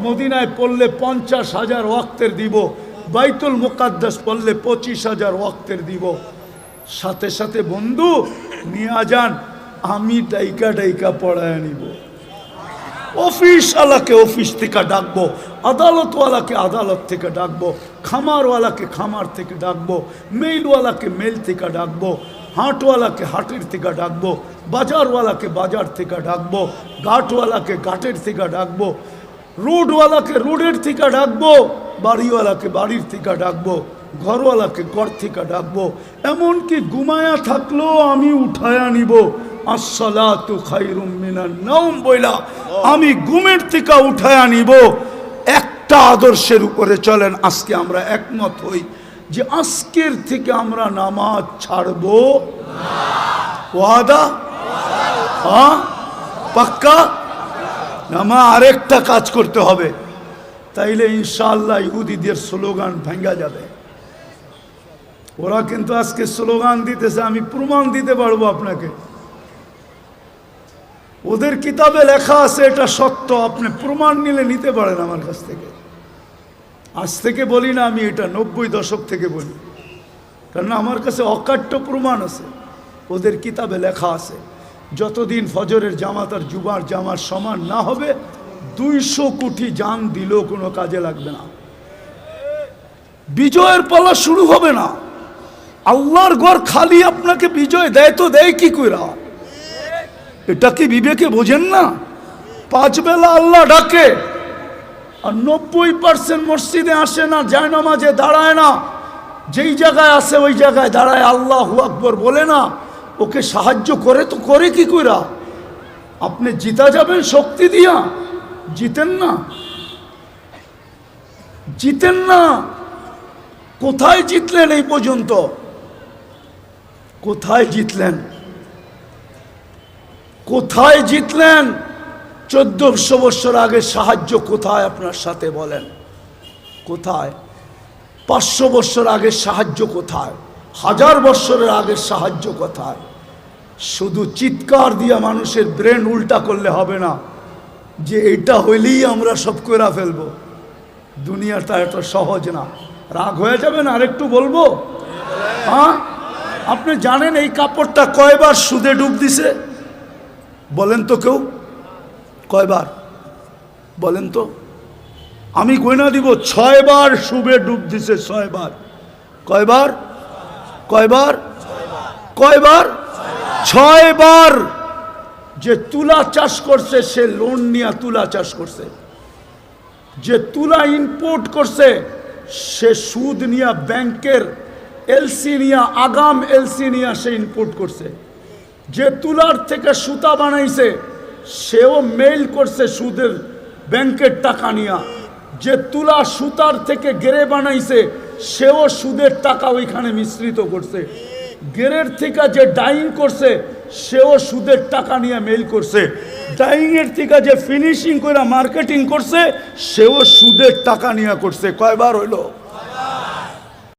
S1: মদিনায় পড়লে 50,000 ওয়াক্তের দিব, বাইতুল মুকাদ্দাস পড়লে 25,000 ওয়াক্তের দিব। সাথে সাথে বন্ধু নিয়ে যান, আমি ডাইকা ডাইকা পড়ায় নিব। অফিসওয়ালাকে অফিস থেকে ডাকবো, আদালতওয়ালাকে আদালত থেকে ডাকবো, খামারওয়ালাকে খামার থেকে ডাকবো, মেইলওয়ালাকে মেইল থেকে ডাকবো, হাটওয়ালাকে হাটের থেকে ডাকবো, বাজারওয়ালাকে বাজার থেকে ডাকবো, ঘাটওয়ালাকে ঘাটের থেকে ডাকবো, রোডওয়ালাকে রোডের থেকে ডাকবো, বাড়িওয়ালাকে বাড়ির থেকে ডাকবো, ঘরওয়ালাকে ঘর থেকে ডাকবো। এমনকি ঘুমায়া থাকলেও আমি উঠায়া নিব। আসসালাতু খায়রুম মিনান নাওম বইলা আমি ঘুমের থেকে উঠায়া নিব। একটা আদর্শের উপরে চলেন, আজকে আমরা একমত হই যে আজকের থেকে আমরা নামাজ ছাড়বো। ওয়াদা? হ্যাঁ, পাক্কা? নামা আরেকটা কাজ করতে হবে, তাইলে ইনশাআল্লাহ ইহুদিদের স্লোগান ভেঙ্গা যাবে। ওরা কিন্তু আজকে স্লোগান দিতেছে, আমি প্রমাণ দিতে পারবো আপনাকে। ওদের কিতাবে লেখা আছে এটা সত্য, আপনি প্রমাণ নিলে নিতে পারেন আমার কাছ থেকে। আজ থেকে বলি না আমি, এটা 90 দশক থেকে বলি, কারণ আমার কাছে অকাট্য প্রমাণ আছে। ওদের কিতাবে লেখা আছে যতদিন ফজরের জামাত আর জুমার জামার সমান না হবে 200 কোটি জান দিলেও কোনো কাজে লাগবে না, বিজয়ের পালা শুরু হবে না। আল্লাহর ঘর খালি আপনাকে বিজয় দেয় তো দেয় কি কইরা? এটা কি বিবেকে বোঝেন না? 5 বেলা আল্লাহ ডাকে, আর 90% মসজিদে আসে না, যায় নামাজে দাঁড়ায় না, যেই জায়গায় আসে ওই জায়গায় দাঁড়ায় আল্লাহু আকবার বলে না। ওকে সাহায্য করে তো করে কি কইরা? আপনি জিতা যাবেন শক্তি দিয়া? জিতেন না, জিতেন না। কোথায় জিতলেন এই পর্যন্ত? কোথায় জিতলেন? কোথায় জিতলেন? 1400 বছর আগে সাহায্য কোথায় আপনার সাথে বলেন? কোথায়? 500 বছর আগে সাহায্য কোথায়? 1000 বছরের আগের সাহায্য কোথায়? শুধু চিৎকার দিয়ে মানুষের ব্রেন উল্টা করলে হবে না যে এটা হইলেই আমরা সব করে ফেলবো। দুনিয়াটা এত সহজ না। রাগ হয়ে যাবে না? আরেকটু বলবো? হ্যাঁ, আপনি জানেন এই কাপড়টা কয়বার সুদে ডুব দিছে? বলেন তো কেউ, কয়বার বলেন তো? আমি গয়না দিব 6 বার সুদে ডুব দিছে, 6 বার। কয়বার? কয়বার? কয়বার? 6 বার। যে তুলা চাষ করছে সে লোন নিয়ে তুলা চাষ করছে, যে তুলা ইম্পোর্ট করছে সে সুদ নিয়ে ব্যাংকের এলসি নিয়ে, আগাম এলসি নিয়ে সে ইম্পোর্ট করছে। যে তুলার থেকে সুতা বানাইছে সেও মেইল করছে সুদের ব্যাংকের টাকা নিয়ে। যে তুলা সুতার থেকে গেরে বানাইছে সেও সুদের টাকা ওইখানে মিশ্রিত করছে। গেরের থেকে যে ডাইং করছে সেও সুদের টাকা নিয়ে মেইল করছে। ডাইংয়ের থেকে যে ফিনিশিং করে মার্কেটিং করছে সেও সুদের টাকা নিয়ে করছে। কয়বার হইল?